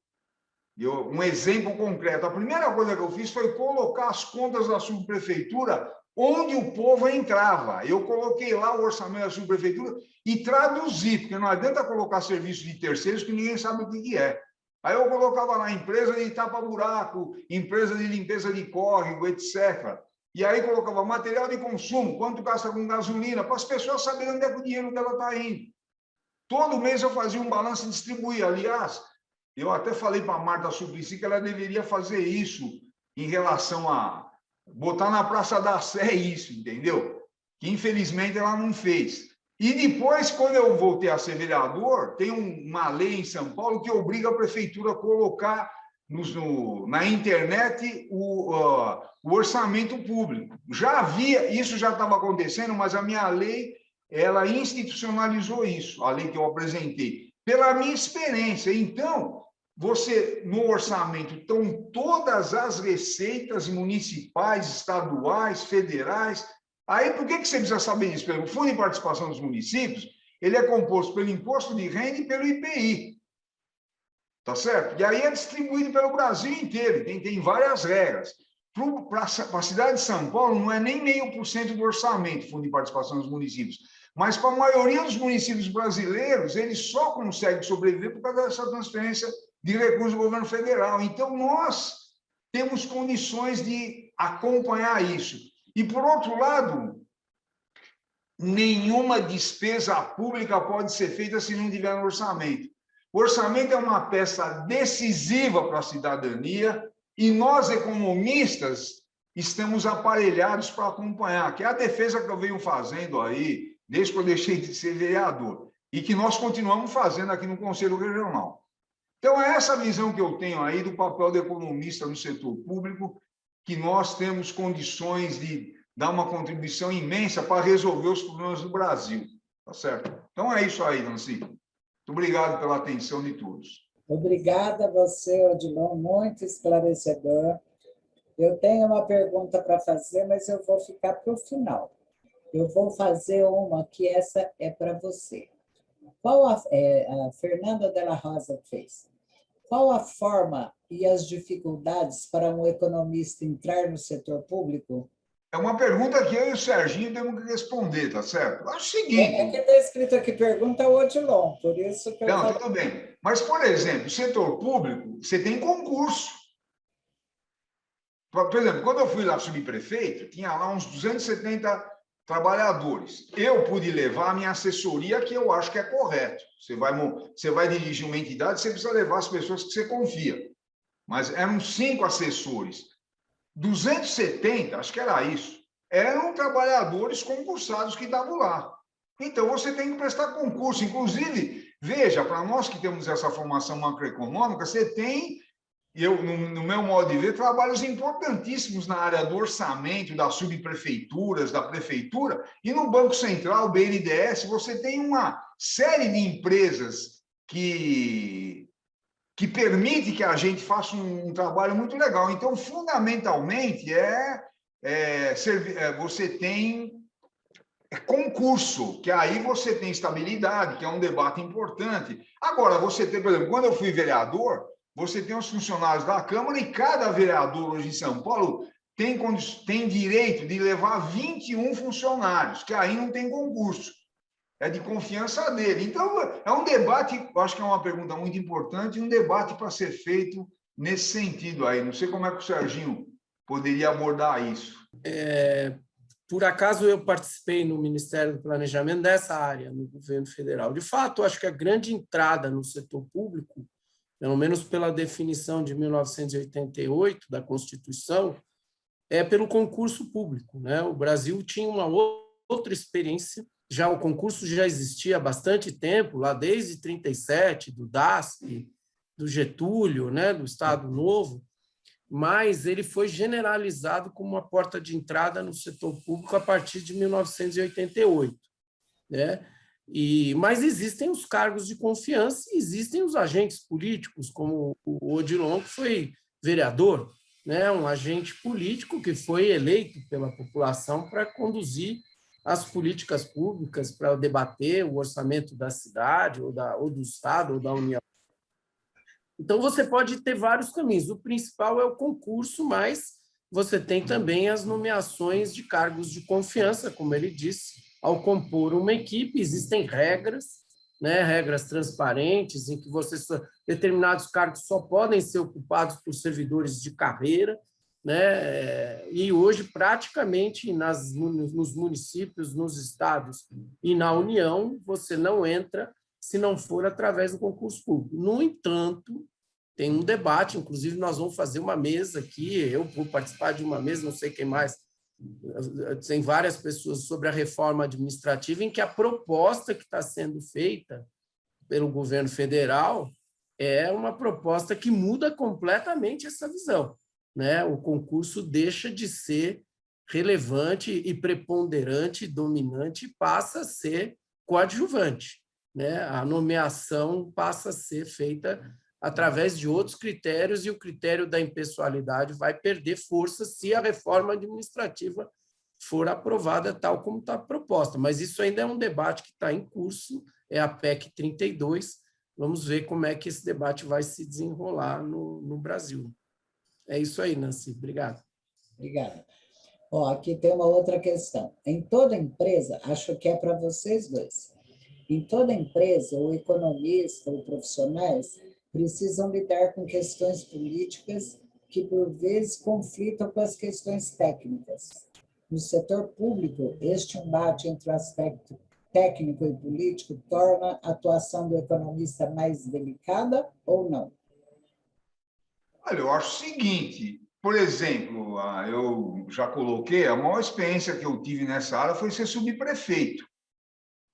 Speaker 3: um exemplo concreto, a primeira coisa que eu fiz foi colocar as contas da subprefeitura onde o povo entrava. Eu coloquei lá o orçamento da subprefeitura e traduzi, porque não adianta colocar serviços de terceiros que ninguém sabe o que é. Aí eu colocava lá empresa de tapa-buraco, empresa de limpeza de córrego, etc. E aí colocava material de consumo, quanto gasta com gasolina, para as pessoas saberem onde é que o dinheiro dela está indo. Todo mês eu fazia um balanço e distribuía. Aliás, eu até falei para a Marta Suplicy que ela deveria fazer isso em relação a botar na Praça da Sé isso, entendeu? que infelizmente ela não fez. E depois, quando eu voltei a ser vereador, tem uma lei em São Paulo que obriga a prefeitura a colocar na internet o orçamento público. Já havia, isso já estava acontecendo, mas a minha lei, ela institucionalizou isso, a lei que eu apresentei, pela minha experiência. Então, você, no orçamento, estão todas as receitas municipais, estaduais, federais. Aí, por que você precisa saber disso? Pelo Fundo de Participação dos Municípios, ele é composto pelo Imposto de Renda e pelo IPI. Tá certo? E aí é distribuído pelo Brasil inteiro, tem várias regras. Para a cidade de São Paulo, não é nem 0,5% do orçamento, Fundo de Participação dos Municípios. Mas para a maioria dos municípios brasileiros, eles só conseguem sobreviver por causa dessa transferência de recursos do governo federal. Então, nós temos condições de acompanhar isso. E, por outro lado, nenhuma despesa pública pode ser feita se não tiver no orçamento. O orçamento é uma peça decisiva para a cidadania e nós, economistas, estamos aparelhados para acompanhar, que é a defesa que eu venho fazendo aí, desde que eu deixei de ser vereador, e que nós continuamos fazendo aqui no Conselho Regional. Então, é essa visão que eu tenho aí do papel do economista no setor público, que nós temos condições de dar uma contribuição imensa para resolver os problemas do Brasil, tá certo? Então, é isso aí, Nancy. Muito obrigado pela atenção de todos.
Speaker 1: Obrigada a você, Odilon, muito esclarecedor. Eu tenho uma pergunta para fazer, mas eu vou ficar para o final. Eu vou fazer uma que essa é para você. Qual a Fernanda Della Rosa fez? Qual a forma e as dificuldades para um economista entrar no setor público?
Speaker 3: É uma pergunta que eu e o Serginho temos que responder, tá certo? É o seguinte...
Speaker 1: É que está escrito aqui, pergunta ao Odilon, por isso que eu
Speaker 3: Não,
Speaker 1: falo...
Speaker 3: tudo bem. Mas, por exemplo, o setor público, você tem concurso. Por exemplo, quando eu fui lá subprefeito, tinha lá uns 270 trabalhadores. Eu pude levar a minha assessoria, que eu acho que é correto. Você vai dirigir uma entidade, você precisa levar as pessoas que você confia. Mas eram 5 assessores. 270, acho que era isso, eram trabalhadores concursados que estavam lá. Então, você tem que prestar concurso. Inclusive, veja, para nós que temos essa formação macroeconômica, você tem, no meu modo de ver, trabalhos importantíssimos na área do orçamento, das subprefeituras, da prefeitura, e no Banco Central, BNDES, você tem uma série de empresas que permite que a gente faça um trabalho muito legal. Então, fundamentalmente, você tem concurso, que aí você tem estabilidade, que é um debate importante. Agora, você tem, por exemplo, quando eu fui vereador, você tem os funcionários da Câmara e cada vereador hoje em São Paulo tem direito de levar 21 funcionários, que aí não tem concurso. É de confiança dele. Então, é um debate, eu acho que é uma pergunta muito importante, um debate para ser feito nesse sentido aí. Não sei como é que o Serginho poderia abordar isso.
Speaker 2: Por acaso, eu participei no Ministério do Planejamento dessa área, no governo federal. De fato, acho que a grande entrada no setor público, pelo menos pela definição de 1988 da Constituição, é pelo concurso público, né? O Brasil tinha uma outra experiência. Já o concurso já existia há bastante tempo, lá desde 37, do DASP, do Getúlio, né, do Estado Novo, mas ele foi generalizado como uma porta de entrada no setor público a partir de 1988. Né? Mas existem os cargos de confiança e existem os agentes políticos, como o Odilon, que foi vereador, né, um agente político que foi eleito pela população para conduzir as políticas públicas, para debater o orçamento da cidade, ou do Estado, ou da União. Então, você pode ter vários caminhos. O principal é o concurso, mas você tem também as nomeações de cargos de confiança, como ele disse. Ao compor uma equipe, existem regras, né, regras transparentes, em que determinados cargos só podem ser ocupados por servidores de carreira, né? E hoje, praticamente, nos municípios, nos estados e na União, você não entra se não for através do concurso público. No entanto, tem um debate, inclusive nós vamos fazer uma mesa aqui, eu vou participar de uma mesa, não sei quem mais tem várias pessoas sobre a reforma administrativa, em que a proposta que está sendo feita pelo governo federal é uma proposta que muda completamente essa visão, né? O concurso deixa de ser relevante e preponderante, dominante, e passa a ser coadjuvante, né? A nomeação passa a ser feita através de outros critérios, e o critério da impessoalidade vai perder força se a reforma administrativa for aprovada tal como está proposta. Mas isso ainda é um debate que está em curso, é a PEC 32. Vamos ver como é que esse debate vai se desenrolar no Brasil. É isso aí, Nancy. Obrigado.
Speaker 1: Obrigada. Ó, aqui tem uma outra questão. Em toda empresa, acho que é para vocês dois, em toda empresa, o economista ou profissionais precisam lidar com questões políticas que, por vezes, conflitam com as questões técnicas. No setor público, este embate entre o aspecto técnico e político torna a atuação do economista mais delicada ou não?
Speaker 3: Olha, eu acho o seguinte, por exemplo, eu já coloquei, a maior experiência que eu tive nessa área foi ser subprefeito.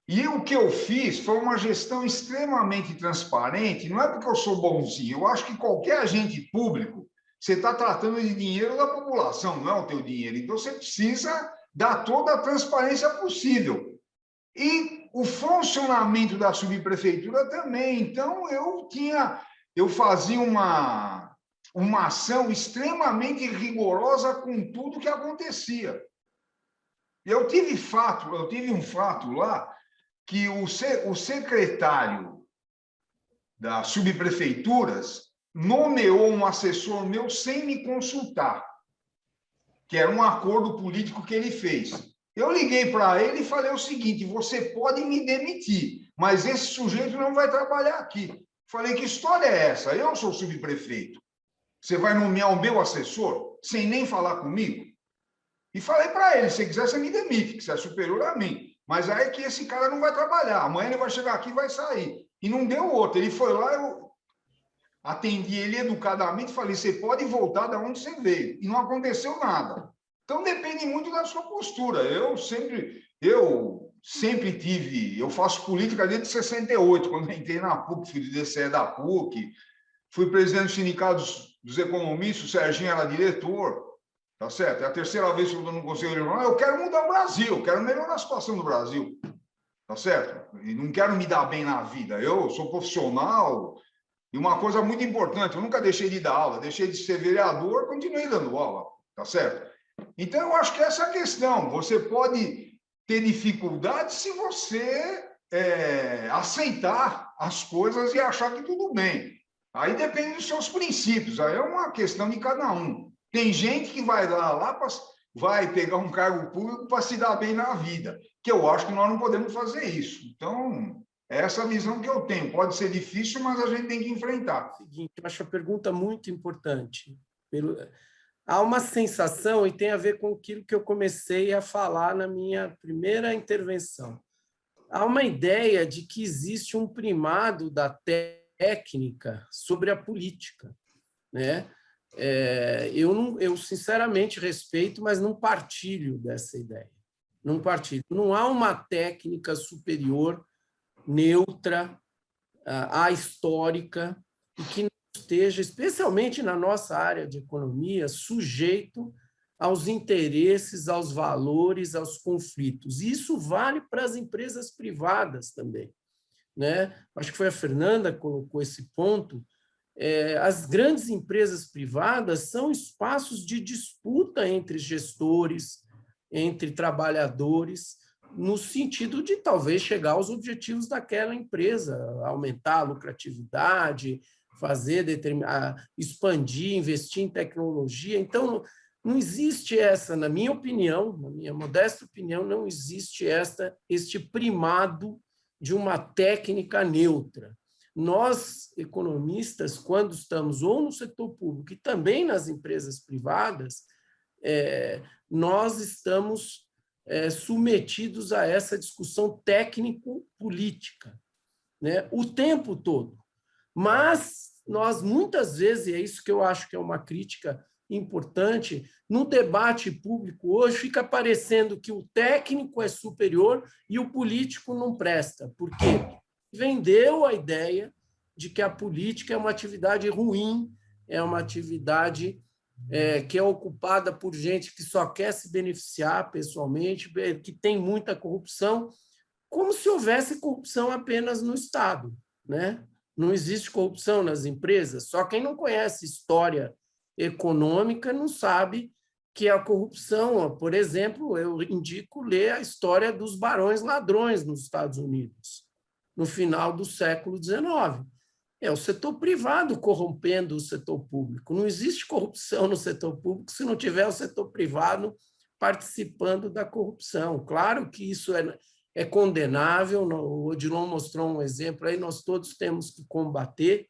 Speaker 3: E o que eu fiz foi uma gestão extremamente transparente, não é porque eu sou bonzinho, eu acho que qualquer agente público, você está tratando de dinheiro da população, não é o teu dinheiro, então você precisa dar toda a transparência possível. E o funcionamento da subprefeitura também, então eu fazia uma ação extremamente rigorosa com tudo que acontecia. Eu tive um fato lá, que o secretário das subprefeituras nomeou um assessor meu sem me consultar, que era um acordo político que ele fez. Eu liguei para ele e falei o seguinte: você pode me demitir, mas esse sujeito não vai trabalhar aqui. Falei: que história é essa? Eu sou subprefeito. Você vai nomear o meu assessor sem nem falar comigo? E falei para ele: se quiser, você me demite, que você é superior a mim. Mas aí é que esse cara não vai trabalhar. Amanhã ele vai chegar aqui e vai sair. E não deu outro. Ele foi lá, eu atendi ele educadamente e falei: você pode voltar de onde você veio. E não aconteceu nada. Então, depende muito da sua postura. Eu sempre tive... Eu faço política desde 68, quando entrei na PUC, fui do DCE da PUC, fui presidente do Sindicato dos Economistas, o Serginho era diretor. Tá certo? É a terceira vez que eu estou no Conselho Regional. Eu quero mudar o Brasil, eu quero melhorar a situação do Brasil. Tá certo? E não quero me dar bem na vida. Eu sou profissional. E uma coisa muito importante, eu nunca deixei de dar aula, deixei de ser vereador, continuei dando aula. Tá certo? Então, eu acho que essa é a questão. Você pode ter dificuldade se você aceitar as coisas e achar que tudo bem. Aí depende dos seus princípios. Aí é uma questão de cada um. Tem gente que vai vai pegar um cargo público para se dar bem na vida, que eu acho que nós não podemos fazer isso. Então, é essa visão que eu tenho. Pode ser difícil, mas a gente tem que enfrentar.
Speaker 2: Seguinte, eu acho a pergunta muito importante. Há uma sensação, e tem a ver com aquilo que eu comecei a falar na minha primeira intervenção. Há uma ideia de que existe um primado da técnica sobre a política, né? Eu sinceramente respeito, mas não partilho dessa ideia. Não partilho. Não há uma técnica superior, neutra, ahistórica, e que não esteja, especialmente na nossa área de economia, sujeito aos interesses, aos valores, aos conflitos. E isso vale para as empresas privadas também, né? Acho que foi a Fernanda que colocou esse ponto. As grandes empresas privadas são espaços de disputa entre gestores, entre trabalhadores, no sentido de talvez chegar aos objetivos daquela empresa, aumentar a lucratividade, expandir, investir em tecnologia. Então, não existe na minha opinião, na minha modesta opinião, não existe este primado de uma técnica neutra. Nós, economistas, quando estamos ou no setor público e também nas empresas privadas, nós estamos submetidos a essa discussão técnico-política, né, o tempo todo. Mas nós, muitas vezes, e é isso que eu acho que é uma crítica importante. No debate público hoje fica parecendo que o técnico é superior e o político não presta, porque vendeu a ideia de que a política é uma atividade ruim, é uma atividade que é ocupada por gente que só quer se beneficiar pessoalmente, que tem muita corrupção, como se houvesse corrupção apenas no Estado, né? Não existe corrupção nas empresas, só quem não conhece história econômica não sabe que a corrupção, por exemplo, eu indico ler a história dos barões ladrões nos Estados Unidos, no final do século XIX. É o setor privado corrompendo o setor público. Não existe corrupção no setor público se não tiver o setor privado participando da corrupção. Claro que isso é condenável, o Odilon mostrou um exemplo aí, nós todos temos que combater,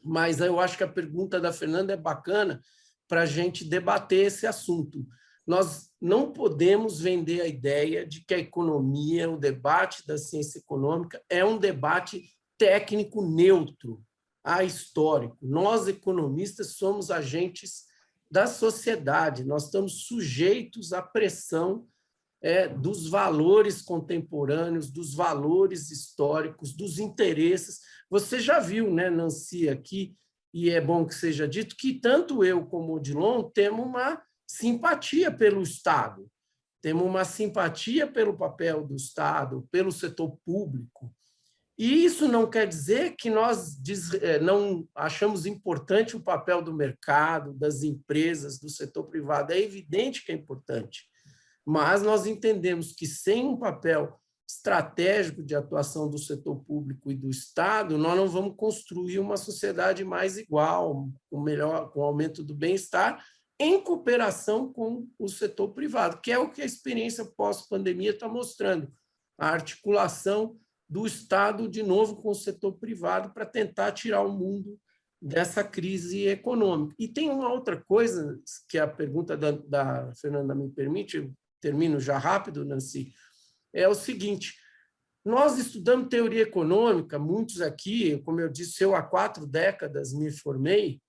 Speaker 2: mas eu acho que a pergunta da Fernanda é bacana para a gente debater esse assunto. Nós não podemos vender a ideia de que a economia, o debate da ciência econômica é um debate técnico neutro, ahistórico. Nós, economistas, somos agentes da sociedade, nós estamos sujeitos à pressão dos valores contemporâneos, dos valores históricos, dos interesses. Você já viu, né, Nancy, aqui, e é bom que seja dito, que tanto eu como o Odilon temos uma simpatia pelo Estado, temos uma simpatia pelo papel do Estado, pelo setor público. E isso não quer dizer que nós não achamos importante o papel do mercado, das empresas, do setor privado. É evidente que é importante, mas nós entendemos que sem um papel estratégico de atuação do setor público e do Estado, nós não vamos construir uma sociedade mais igual, com aumento do bem-estar, em cooperação com o setor privado, que é o que a experiência pós-pandemia está mostrando, a articulação do Estado, de novo, com o setor privado, para tentar tirar o mundo dessa crise econômica. E tem uma outra coisa, que a pergunta da Fernanda me permite, eu termino já rápido, Nancy, é o seguinte: nós estudamos teoria econômica, muitos aqui, como eu disse, eu há 4 décadas me formei,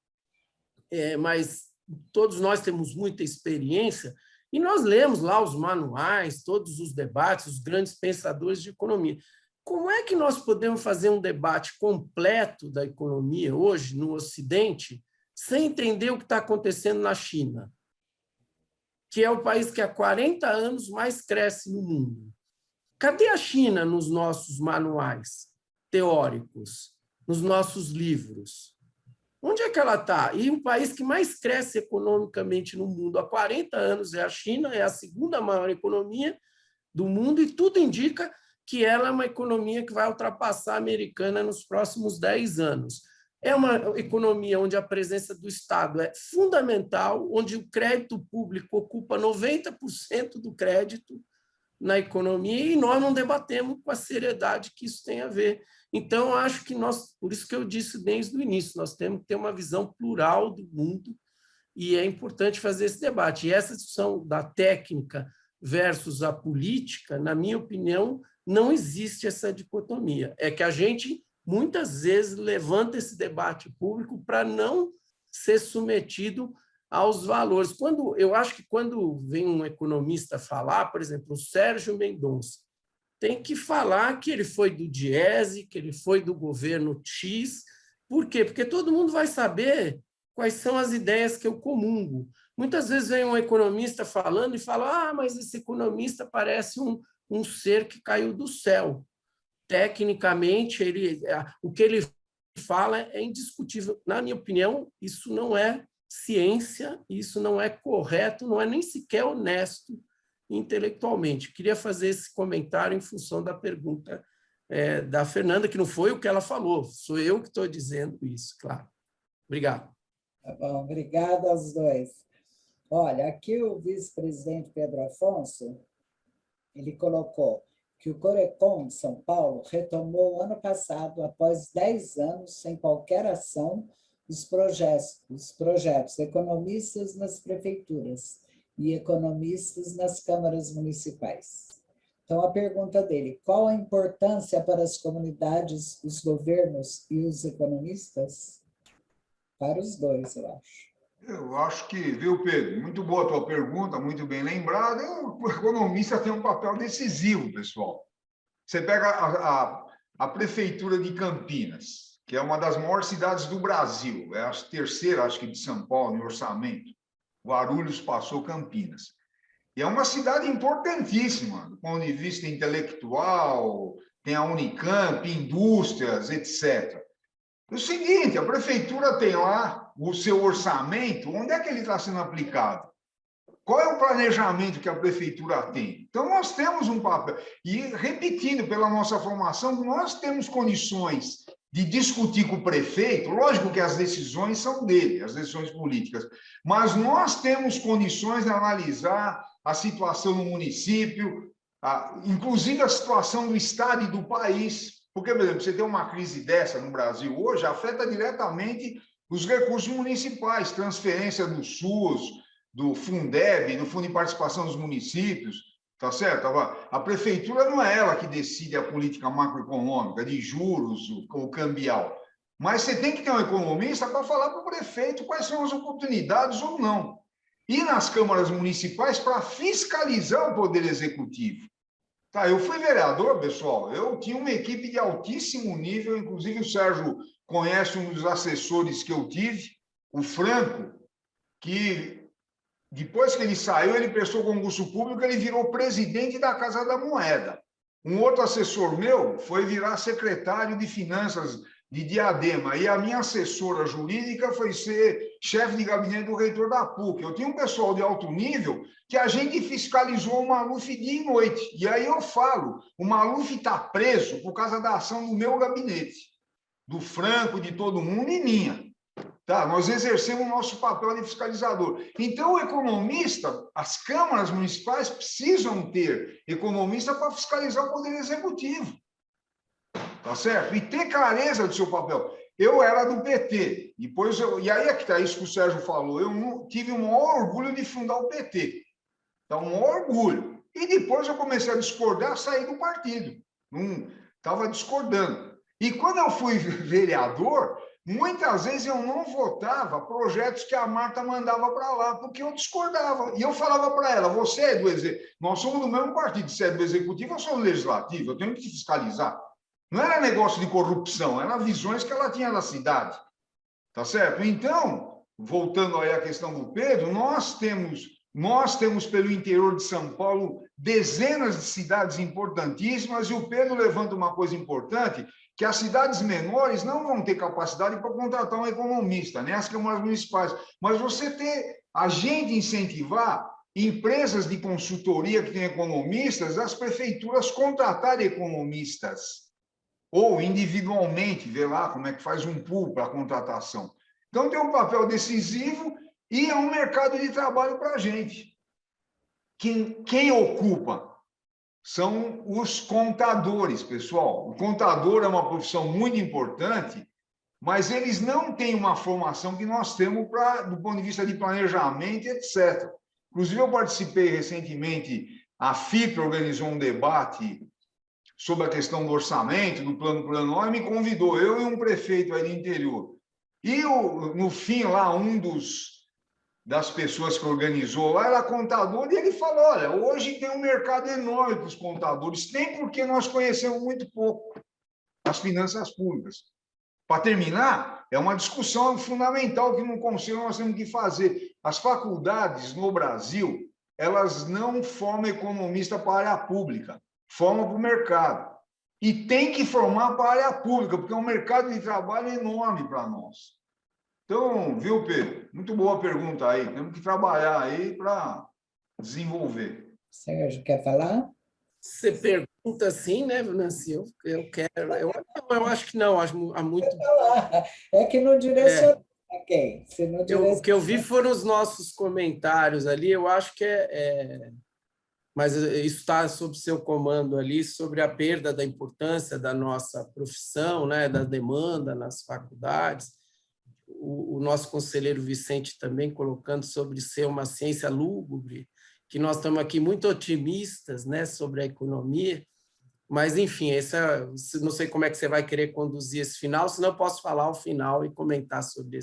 Speaker 2: mas todos nós temos muita experiência, e nós lemos lá os manuais, todos os debates, os grandes pensadores de economia. Como é que nós podemos fazer um debate completo da economia hoje, no Ocidente, sem entender o que está acontecendo na China, que é o país que há 40 anos mais cresce no mundo? Cadê a China nos nossos manuais teóricos, nos nossos livros? Onde é que ela está? E o país que mais cresce economicamente no mundo há 40 anos é a China, é a segunda maior economia do mundo, e tudo indica que ela é uma economia que vai ultrapassar a americana nos próximos 10 anos. É uma economia onde a presença do Estado é fundamental, onde o crédito público ocupa 90% do crédito na economia, e nós não debatemos com a seriedade que isso tem a ver. Então, acho que por isso que eu disse desde o início, nós temos que ter uma visão plural do mundo, e é importante fazer esse debate. E essa discussão da técnica versus a política, na minha opinião, não existe essa dicotomia. É que a gente, muitas vezes, levanta esse debate público para não ser submetido aos valores. Eu acho que quando vem um economista falar, por exemplo, o Sérgio Mendonça, tem que falar que ele foi do Diese, que ele foi do governo X. Por quê? Porque todo mundo vai saber quais são as ideias que eu comungo. Muitas vezes vem um economista falando e fala: mas esse economista parece um ser que caiu do céu. Tecnicamente, o que ele fala é indiscutível. Na minha opinião, isso não é ciência, isso não é correto, não é nem sequer honesto intelectualmente. Queria fazer esse comentário em função da pergunta da Fernanda, que não foi o que ela falou, sou eu que estou dizendo isso, claro. Obrigado.
Speaker 1: Tá bom, obrigada aos dois. Olha, aqui o vice-presidente Pedro Afonso, ele colocou que o Corecon de São Paulo retomou ano passado, após 10 anos sem qualquer ação, os projetos economistas nas prefeituras e economistas nas câmaras municipais. Então, a pergunta dele: qual a importância para as comunidades, os governos e os economistas? Para os dois, eu acho.
Speaker 3: Eu acho que, viu, Pedro? Muito boa a tua pergunta, muito bem lembrada. O economista tem um papel decisivo, pessoal. Você pega a Prefeitura de Campinas, que é uma das maiores cidades do Brasil, é a terceira, acho que, de São Paulo, em orçamento. Guarulhos passou Campinas. E é uma cidade importantíssima, do ponto de vista intelectual, tem a Unicamp, indústrias, etc. É o seguinte, a prefeitura tem lá o seu orçamento, onde é que ele está sendo aplicado? Qual é o planejamento que a prefeitura tem? Então, nós temos um papel. E, repetindo, pela nossa formação, nós temos condições de discutir com o prefeito, lógico que as decisões são dele, as decisões políticas, mas nós temos condições de analisar a situação no município, inclusive a situação do estado e do país. Porque, por exemplo, você tem uma crise dessa no Brasil hoje, afeta diretamente os recursos municipais, transferência do SUS, do Fundeb, do Fundo de Participação dos Municípios, tá certo? A prefeitura não é ela que decide a política macroeconômica, de juros ou cambial, mas você tem que ter um economista para falar para o prefeito quais são as oportunidades ou não. E nas câmaras municipais para fiscalizar o poder executivo. Tá, eu fui vereador, pessoal, eu tinha uma equipe de altíssimo nível, inclusive o Sérgio conhece um dos assessores que eu tive, o Franco, que depois que ele saiu, ele prestou concurso público, ele virou presidente da Casa da Moeda. Um outro assessor meu foi virar secretário de Finanças de Diadema, e a minha assessora jurídica foi ser chefe de gabinete do reitor da PUC. Eu tinha um pessoal de alto nível que a gente fiscalizou o Maluf dia e noite. E aí eu falo, o Maluf está preso por causa da ação do meu gabinete, do Franco, de todo mundo e minha. Tá, nós exercemos o nosso papel de fiscalizador. Então, o economista, as câmaras municipais precisam ter economista para fiscalizar o poder executivo. Tá certo? E ter clareza do seu papel. Eu era do PT, depois e aí é que está isso que o Sérgio falou, eu tive o maior orgulho de fundar o PT. Então, um maior orgulho. E depois eu comecei a discordar, saí do partido. Estava discordando. E quando eu fui vereador, muitas vezes eu não votava projetos que a Marta mandava para lá, porque eu discordava. E eu falava para ela, você é do Executivo, nós somos do mesmo partido, você é do Executivo, eu sou do Legislativo, eu tenho que te fiscalizar. Não era negócio de corrupção, eram visões que ela tinha da cidade. Tá certo? Então, voltando aí à questão do Pedro, nós temos pelo interior de São Paulo dezenas de cidades importantíssimas, e o Pedro levanta uma coisa importante, que as cidades menores não vão ter capacidade para contratar um economista, nem as câmaras municipais, mas você ter a gente incentivar empresas de consultoria que têm economistas, as prefeituras contratarem economistas, ou individualmente, ver lá como é que faz um pool para a contratação. Então, tem um papel decisivo e é um mercado de trabalho para a gente. Quem ocupa são os contadores, pessoal. O contador é uma profissão muito importante, mas eles não têm uma formação que nós temos do ponto de vista de planejamento, etc. Inclusive, eu participei recentemente, a FIP organizou um debate sobre a questão do orçamento, do plano plurianual, e me convidou, eu e um prefeito aí do interior. E, no fim, lá, das pessoas que organizou lá era contador, e ele falou, olha, hoje tem um mercado enorme para os contadores, tem porque nós conhecemos muito pouco as finanças públicas. Para terminar, é uma discussão fundamental que no Conselho nós temos que fazer. As faculdades no Brasil, elas não formam economista para a área pública, formam para o mercado. E tem que formar para a área pública, porque é um mercado de trabalho enorme para nós. Então, viu, Pedro? Muito boa pergunta aí. Temos que trabalhar aí para desenvolver.
Speaker 1: Sérgio, quer falar?
Speaker 2: Você pergunta assim, né, Nancy? Eu quero. Eu acho que não, há muito.
Speaker 1: É que não direcionou a quem?
Speaker 2: O que eu vi foram os nossos comentários ali, eu acho que mas isso está sob seu comando ali, sobre a perda da importância da nossa profissão, né, da demanda nas faculdades. O nosso conselheiro Vicente também colocando sobre ser uma ciência lúgubre, que nós estamos aqui muito otimistas, né, sobre a economia, mas, enfim, não sei como é que você vai querer conduzir esse final, senão eu posso falar o final e comentar sobre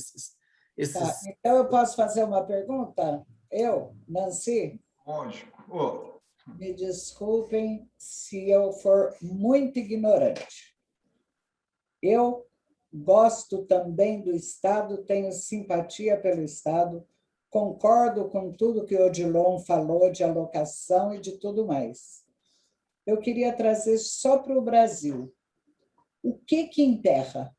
Speaker 2: esses...
Speaker 1: Então, eu posso fazer uma pergunta? Eu, Nancy?
Speaker 3: Lógico. Oh.
Speaker 1: Me desculpem se eu for muito ignorante. Eu gosto também do Estado, tenho simpatia pelo Estado, concordo com tudo que o Odilon falou de alocação e de tudo mais. Eu queria trazer só para o Brasil. O que enterra?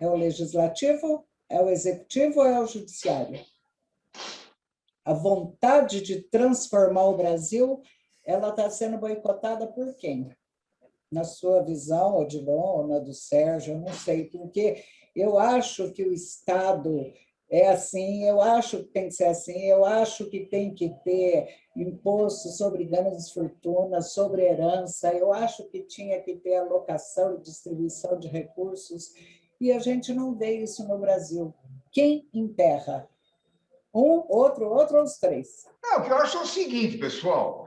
Speaker 1: É o legislativo? É o executivo ou é o judiciário? A vontade de transformar o Brasil, ela está sendo boicotada por quem? Na sua visão, Odilon, ou na do Sérgio, eu não sei, porque eu acho que o Estado é assim, eu acho que tem que ser assim, eu acho que tem que ter imposto sobre grandes fortunas, sobre herança, eu acho que tinha que ter alocação e distribuição de recursos, e a gente não vê isso no Brasil. Quem enterra? Um, outro ou os três?
Speaker 3: Não, o que eu acho é o seguinte, pessoal,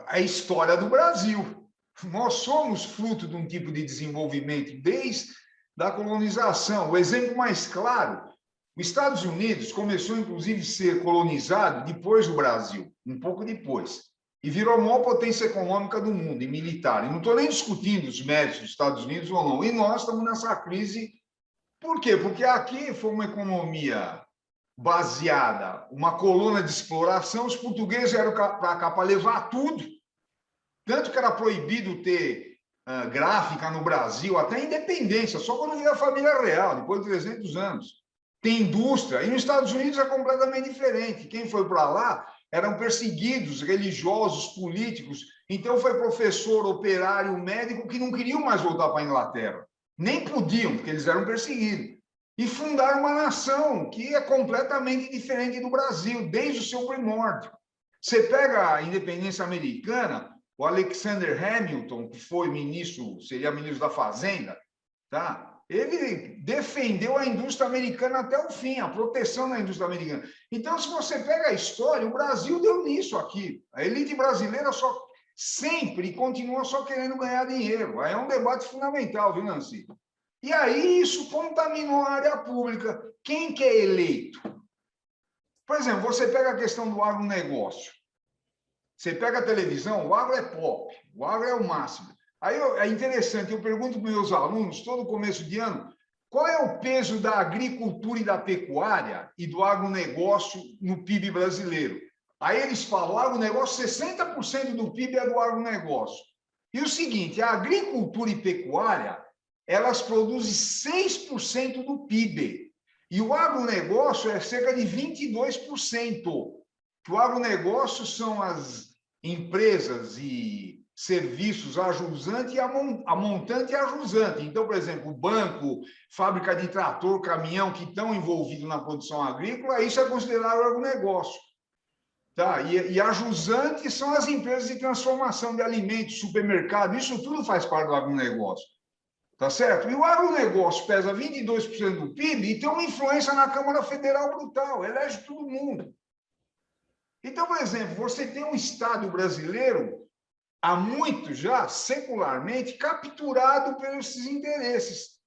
Speaker 3: a história do Brasil. Nós somos fruto de um tipo de desenvolvimento desde a colonização. O exemplo mais claro, os Estados Unidos começou, inclusive, a ser colonizado depois do Brasil, um pouco depois, e virou a maior potência econômica do mundo, e militar. E não estou nem discutindo os méritos dos Estados Unidos ou não. E nós estamos nessa crise. Por quê? Porque aqui foi uma economia baseada, uma colônia de exploração, os portugueses eram para cá para levar tudo, tanto que era proibido ter gráfica no Brasil, até a independência, só quando veio a família real, depois de 300 anos. Tem indústria, e nos Estados Unidos é completamente diferente. Quem foi para lá eram perseguidos, religiosos, políticos, então foi professor, operário, médico, que não queriam mais voltar para a Inglaterra. Nem podiam, porque eles eram perseguidos. E fundaram uma nação que é completamente diferente do Brasil, desde o seu primórdio. Você pega a independência americana, o Alexander Hamilton, que foi ministro, seria ministro da Fazenda, tá? Ele defendeu a indústria americana até o fim, a proteção da indústria americana. Então, se você pega a história, o Brasil deu nisso aqui. A elite brasileira só sempre continua só querendo ganhar dinheiro. Aí é um debate fundamental, viu, Nancy? E aí isso contaminou a área pública. Quem que é eleito? Por exemplo, você pega a questão do agronegócio. Você pega a televisão, o agro é pop, o agro é o máximo. Aí é interessante, eu pergunto para os meus alunos, todo começo de ano, qual é o peso da agricultura e da pecuária e do agronegócio no PIB brasileiro? Aí eles falam, o agronegócio, 60% do PIB é do agronegócio. E o seguinte, a agricultura e pecuária, elas produzem 6% do PIB. E o agronegócio é cerca de 22%. O agronegócio são as empresas e serviços a jusante e a montante e a jusante. Então, por exemplo, o banco, fábrica de trator, caminhão que estão envolvidos na produção agrícola, isso é considerado agronegócio. Tá? E a jusante são as empresas de transformação de alimentos, supermercado, isso tudo faz parte do agronegócio. Tá certo? E o agronegócio pesa 22% do PIB e tem uma influência na Câmara Federal brutal, elege todo mundo. Então, por exemplo, você tem um Estado brasileiro, há muito já, secularmente, capturado pelos interesses.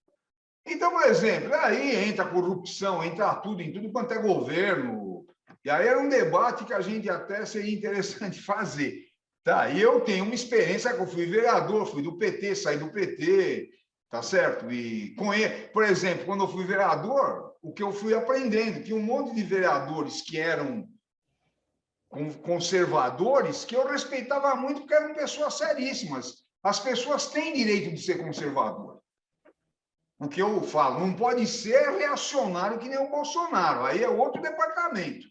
Speaker 3: Então, por exemplo, aí entra a corrupção, entra tudo, em tudo quanto é governo. E aí era um debate que a gente até seria interessante fazer. Tá? E eu tenho uma experiência que eu fui vereador, fui do PT, saí do PT, tá certo? E com ele, por exemplo, quando eu fui vereador, o que eu fui aprendendo, que um monte de vereadores que eram conservadores, que eu respeitava muito, porque eram pessoas seríssimas. As pessoas têm direito de ser conservador. O que eu falo, não pode ser reacionário que nem o Bolsonaro, aí é outro departamento.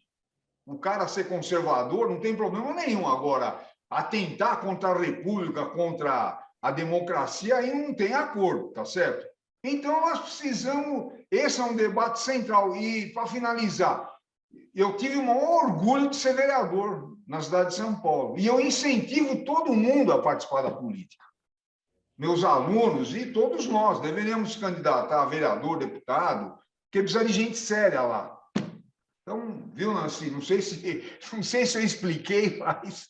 Speaker 3: O cara ser conservador não tem problema nenhum. Agora, atentar contra a república, contra a democracia, aí não tem acordo, tá certo? Então, nós precisamos... Esse é um debate central. E, para finalizar, eu tive o maior orgulho de ser vereador na cidade de São Paulo. E eu incentivo todo mundo a participar da política. Meus alunos e todos nós deveríamos candidatar a vereador, deputado, porque precisa de gente séria lá. Então, viu, Nancy? Não sei se eu expliquei, mas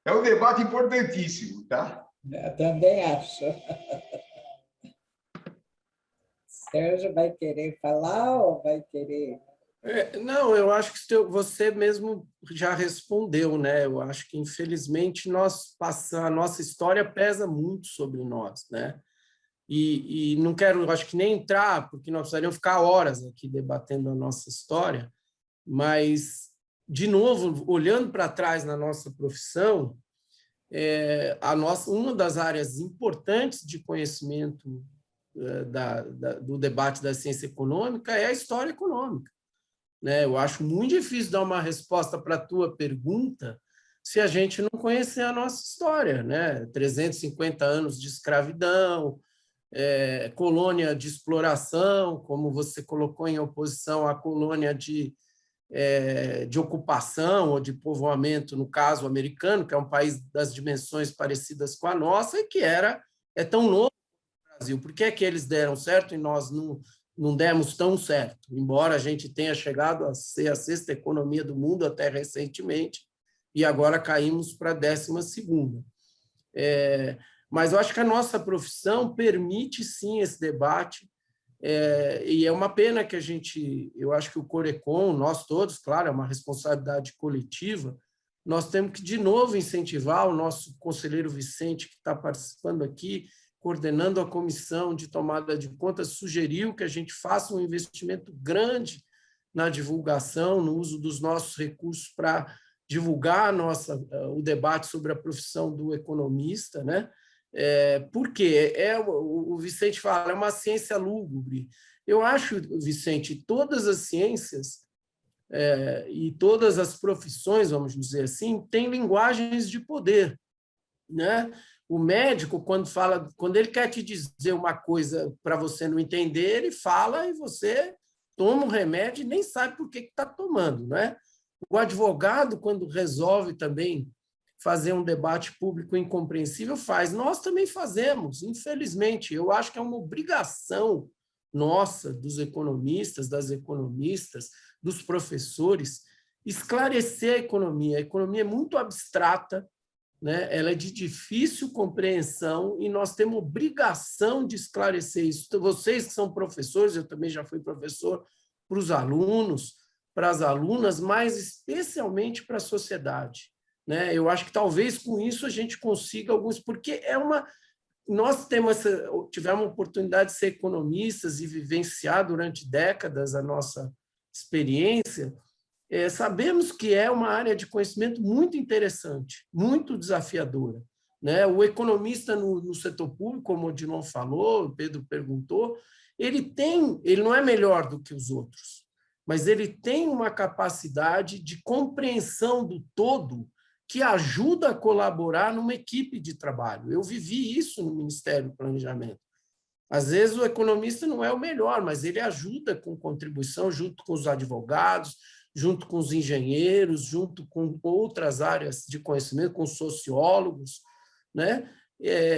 Speaker 3: é um debate importantíssimo, tá?
Speaker 1: Eu também acho. Sérgio vai querer falar ou vai querer...
Speaker 2: Não, eu acho que você mesmo já respondeu, né? Eu acho que, infelizmente, a nossa história pesa muito sobre nós, né? E não quero, acho que nem entrar, porque nós precisaríamos ficar horas aqui debatendo a nossa história, mas, de novo, olhando para trás na nossa profissão, uma das áreas importantes de conhecimento do debate da ciência econômica é a história econômica, né? Eu acho muito difícil dar uma resposta para a tua pergunta se a gente não conhecer a nossa história, né? 350 anos de escravidão, colônia de exploração, como você colocou em oposição à colônia de ocupação ou de povoamento, no caso americano, que é um país das dimensões parecidas com a nossa e que é tão novo no Brasil. Por que é que eles deram certo e nós não demos tão certo? Embora a gente tenha chegado a ser a 6ª economia do mundo até recentemente e agora caímos para a 12ª. Mas eu acho que a nossa profissão permite, sim, esse debate, e é uma pena que eu acho que o Corecon, nós todos, claro, é uma responsabilidade coletiva, nós temos que, de novo, incentivar o nosso conselheiro Vicente, que está participando aqui, coordenando a comissão de tomada de contas, sugeriu que a gente faça um investimento grande na divulgação, no uso dos nossos recursos para divulgar o debate sobre a profissão do economista, né? Porque o Vicente fala, é uma ciência lúgubre. Eu acho, Vicente, todas as ciências e todas as profissões, vamos dizer assim, têm linguagens de poder, né? O médico, quando ele quer te dizer uma coisa para você não entender, ele fala e você toma um remédio e nem sabe por que está tomando, né? O advogado, quando resolve também fazer um debate público incompreensível, faz. Nós também fazemos, infelizmente. Eu acho que é uma obrigação nossa, dos economistas, das economistas, dos professores, esclarecer a economia. A economia é muito abstrata, né? Ela é de difícil compreensão e nós temos obrigação de esclarecer isso. Então, vocês que são professores, eu também já fui professor, para os alunos, para as alunas, mas especialmente para a sociedade, né? Eu acho que talvez com isso a gente consiga alguns, porque nós tivemos a oportunidade de ser economistas e vivenciar durante décadas a nossa experiência. Sabemos que é uma área de conhecimento muito interessante, muito desafiadora, né? O economista no setor público, como o Odilon falou, o Pedro perguntou, ele não é melhor do que os outros, mas ele tem uma capacidade de compreensão do todo que ajuda a colaborar numa equipe de trabalho. Eu vivi isso no Ministério do Planejamento. Às vezes o economista não é o melhor, mas ele ajuda com contribuição junto com os advogados, junto com os engenheiros, junto com outras áreas de conhecimento, com os sociólogos, né?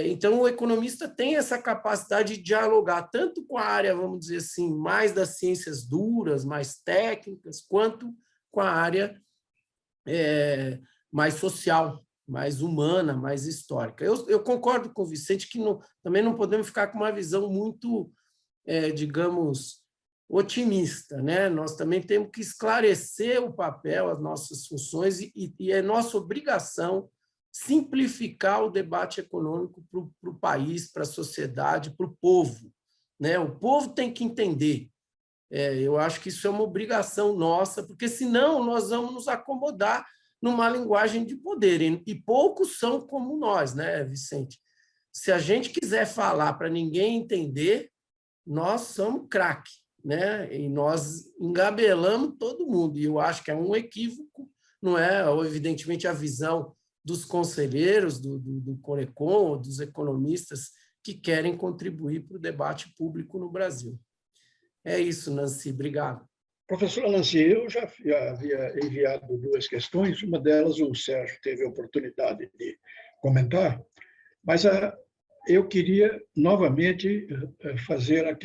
Speaker 2: Então, o economista tem essa capacidade de dialogar tanto com a área, vamos dizer assim, mais das ciências duras, mais técnicas, quanto com a área mais social, mais humana, mais histórica. Eu concordo com o Vicente que também não podemos ficar com uma visão muito, digamos, otimista, né? Nós também temos que esclarecer o papel, as nossas funções, e é nossa obrigação simplificar o debate econômico para o país, para a sociedade, para o povo, né? O povo tem que entender. Eu acho que isso é uma obrigação nossa, porque senão nós vamos nos acomodar numa linguagem de poder, e poucos são como nós, né, Vicente? Se a gente quiser falar para ninguém entender, nós somos craque, né? E nós engabelamos todo mundo, e eu acho que é um equívoco, não é, evidentemente, a visão dos conselheiros do Corecon, dos economistas que querem contribuir para o debate público no Brasil. É isso, Nancy, obrigado.
Speaker 4: Professora Nancy, eu já havia enviado 2 questões, uma delas o Sérgio teve a oportunidade de comentar, mas eu queria novamente fazer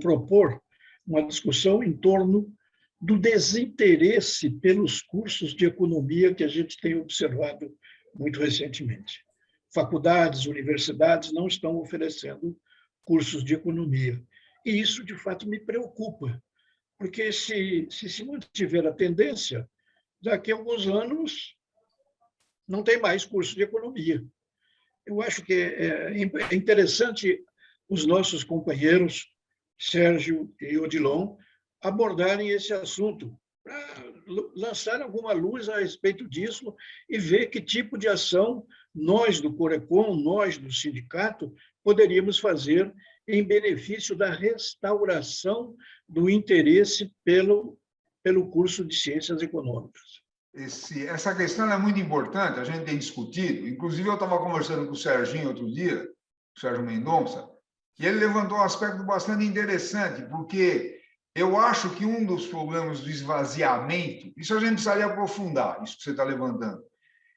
Speaker 4: propor uma discussão em torno do desinteresse pelos cursos de economia que a gente tem observado muito recentemente. Faculdades, universidades não estão oferecendo cursos de economia. E isso, de fato, me preocupa, porque se mantiver a tendência, daqui a alguns anos não tem mais curso de economia. Eu acho que é interessante os nossos companheiros, Sérgio e Odilon, abordarem esse assunto, para lançar alguma luz a respeito disso e ver que tipo de ação nós do Corecon, nós do sindicato, poderíamos fazer em benefício da restauração do interesse pelo curso de Ciências Econômicas.
Speaker 3: Essa questão é muito importante, a gente tem discutido. Inclusive, eu estava conversando com o Serginho outro dia, o Sérgio Mendonça, e ele levantou um aspecto bastante interessante, porque eu acho que um dos problemas do esvaziamento, isso a gente precisaria aprofundar, isso que você está levantando,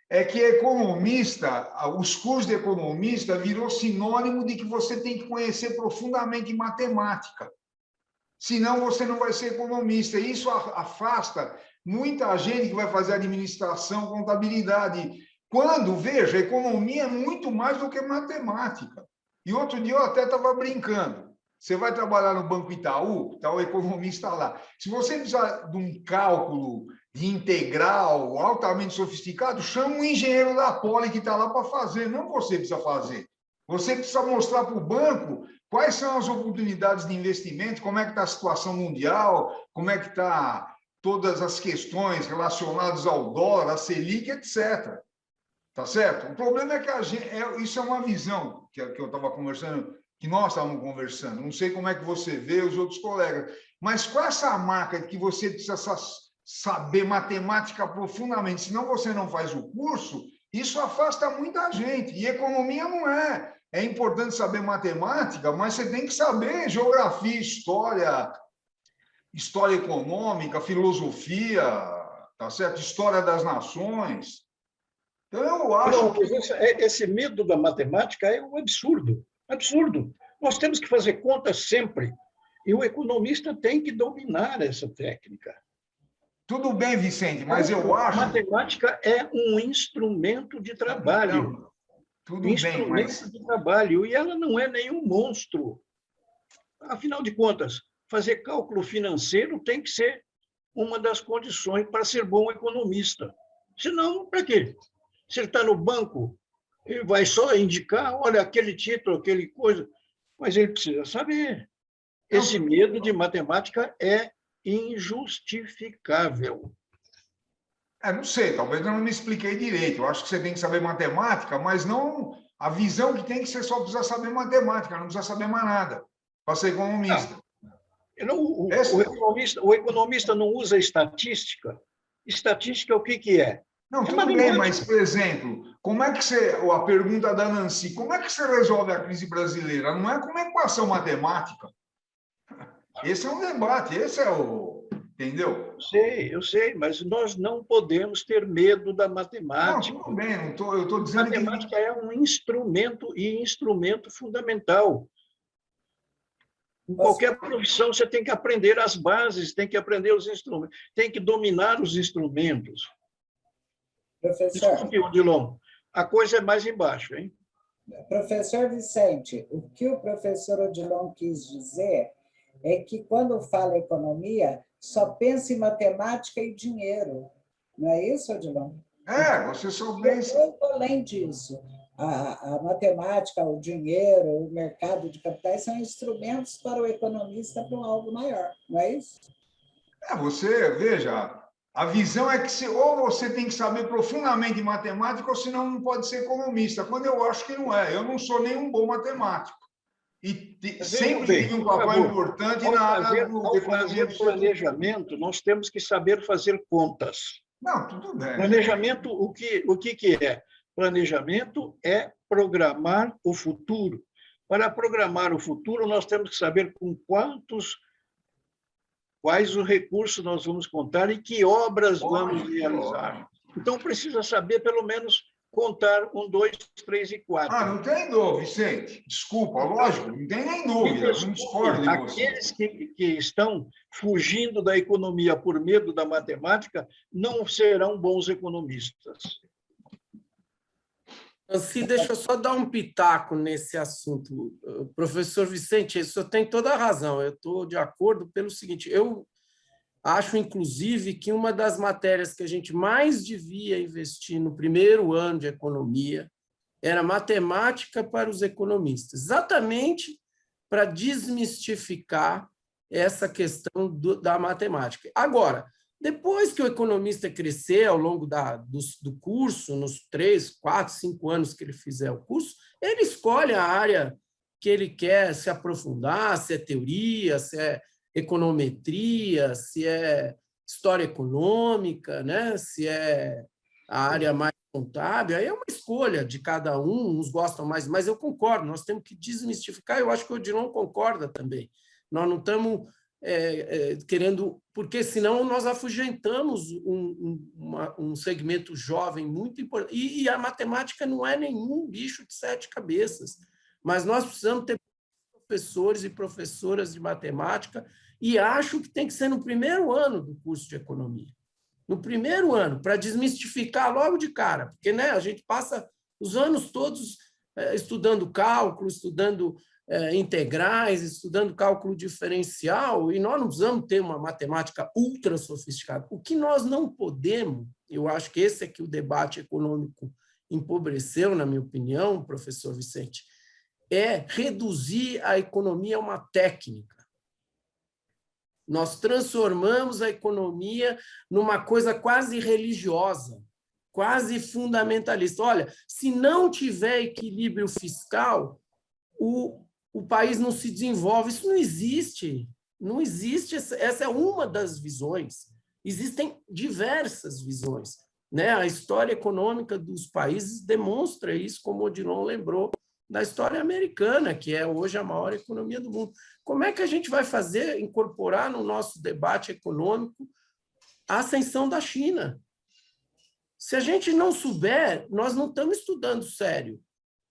Speaker 3: é que economista, os cursos de economista virou sinônimo de que você tem que conhecer profundamente matemática. Senão você não vai ser economista. E isso afasta muita gente que vai fazer administração, contabilidade. Quando, veja, economia é muito mais do que matemática. E outro dia eu até estava brincando. Você vai trabalhar no Banco Itaú, está o economista lá. Se você precisar de um cálculo de integral altamente sofisticado, chama um engenheiro da Poli que está lá para fazer. Não você precisa fazer. Você precisa mostrar para o banco quais são as oportunidades de investimento, como é que está a situação mundial, como é que está todas as questões relacionadas ao dólar, a Selic, etc. Tá certo? O problema é que isso é uma visão que eu estava conversando, que nós estávamos conversando. Não sei como é que você vê os outros colegas, mas com essa marca de que você precisa saber matemática profundamente, senão você não faz o curso, isso afasta muita gente. E economia não é. É importante saber matemática, mas você tem que saber geografia, história econômica, filosofia, tá certo? História das nações. Então, eu acho que...
Speaker 4: Esse medo da matemática é um absurdo. Absurdo. Nós temos que fazer contas sempre. E o economista tem que dominar essa técnica.
Speaker 3: Tudo bem, Vicente, mas eu acho...
Speaker 4: A matemática é um instrumento de trabalho.
Speaker 3: Não, tudo bem, mas...
Speaker 4: de trabalho. E ela não é nenhum monstro. Afinal de contas, fazer cálculo financeiro tem que ser uma das condições para ser bom economista. Senão, para quê? Se ele está no banco, ele vai só indicar, olha, aquele título, aquele coisa, mas ele precisa saber. Esse medo de matemática é injustificável.
Speaker 3: Não sei, talvez eu não me expliquei direito. Eu acho que você tem que saber matemática, mas não a visão que tem que você só precisa saber matemática, não precisa saber mais nada para ser economista.
Speaker 4: O economista não usa estatística. Estatística, o que é?
Speaker 3: Não, tudo bem, mas, por exemplo, como é que você... A pergunta da Nancy, como é que você resolve a crise brasileira? Não é com uma equação matemática. Esse é um debate, esse é o... Entendeu?
Speaker 4: Eu sei, mas nós não podemos ter medo da matemática.
Speaker 3: Não, tudo bem, eu estou dizendo que...
Speaker 4: A matemática é um instrumento e instrumento fundamental. Em qualquer profissão, você tem que aprender as bases, tem que aprender os instrumentos, tem que dominar os instrumentos.
Speaker 1: Professor,
Speaker 4: Desculpe, Odilon, a coisa é mais embaixo, hein?
Speaker 1: Professor Vicente, o que o professor Odilon quis dizer é que, quando fala economia, só pensa em matemática e dinheiro. Não é isso, Odilon?
Speaker 3: Você só pensa...
Speaker 1: Muito além disso. A matemática, o dinheiro, o mercado de capitais são instrumentos para o economista para um algo maior, não é isso?
Speaker 3: Você, veja, a visão é que ou você tem que saber profundamente matemática, ou senão não pode ser economista, quando eu acho que não é. Eu não sou nenhum bom matemático. E sempre tive um papel importante na área do...
Speaker 4: Ao fazer planejamento, nós temos que saber fazer contas.
Speaker 3: Não, tudo bem.
Speaker 4: Planejamento, o que é? Planejamento é programar o futuro. Para programar o futuro, nós temos que saber com quais os recursos nós vamos contar e que obras vamos realizar. Então, precisa saber, pelo menos, contar 1, 2, 3 e 4.
Speaker 3: Não tem dúvida, Vicente. Desculpa, lógico, não tem nem dúvida. Não discordo de você.
Speaker 4: Aqueles que estão fugindo da economia por medo da matemática não serão bons economistas.
Speaker 2: Nancy, deixa eu só dar um pitaco nesse assunto. Professor Vicente, o senhor tem toda a razão. Eu estou de acordo pelo seguinte, eu acho, inclusive, que uma das matérias que a gente mais devia investir no primeiro ano de economia era matemática para os economistas, exatamente para desmistificar essa questão da matemática. Agora, depois que o economista crescer ao longo do curso, nos 3, 4, 5 anos que ele fizer o curso, ele escolhe a área que ele quer se aprofundar, se é teoria, se é econometria, se é história econômica, né? Se é a área mais contábil, aí é uma escolha de cada um, uns gostam mais, mas eu concordo, nós temos que desmistificar, eu acho que o Odilon concorda também. Nós não estamos querendo, porque senão nós afugentamos um segmento jovem muito importante. E a matemática não é nenhum bicho de 7 cabeças, mas nós precisamos ter professores e professoras de matemática, e acho que tem que ser no primeiro ano do curso de economia. No primeiro ano, para desmistificar logo de cara, porque, né, a gente passa os anos todos estudando cálculo, estudando integrais, estudando cálculo diferencial, e nós não precisamos ter uma matemática ultra sofisticada. O que nós não podemos, eu acho que esse é que o debate econômico empobreceu, na minha opinião, professor Vicente, é reduzir a economia a uma técnica. Nós transformamos a economia numa coisa quase religiosa, quase fundamentalista. Olha, se não tiver equilíbrio fiscal, o país não se desenvolve. Isso não existe. Não existe. Essa é uma das visões. Existem diversas visões, né? A história econômica dos países demonstra isso, como o Odilon lembrou, da história americana, que é hoje a maior economia do mundo. Como é que a gente vai fazer, incorporar no nosso debate econômico a ascensão da China? Se a gente não souber, nós não estamos estudando sério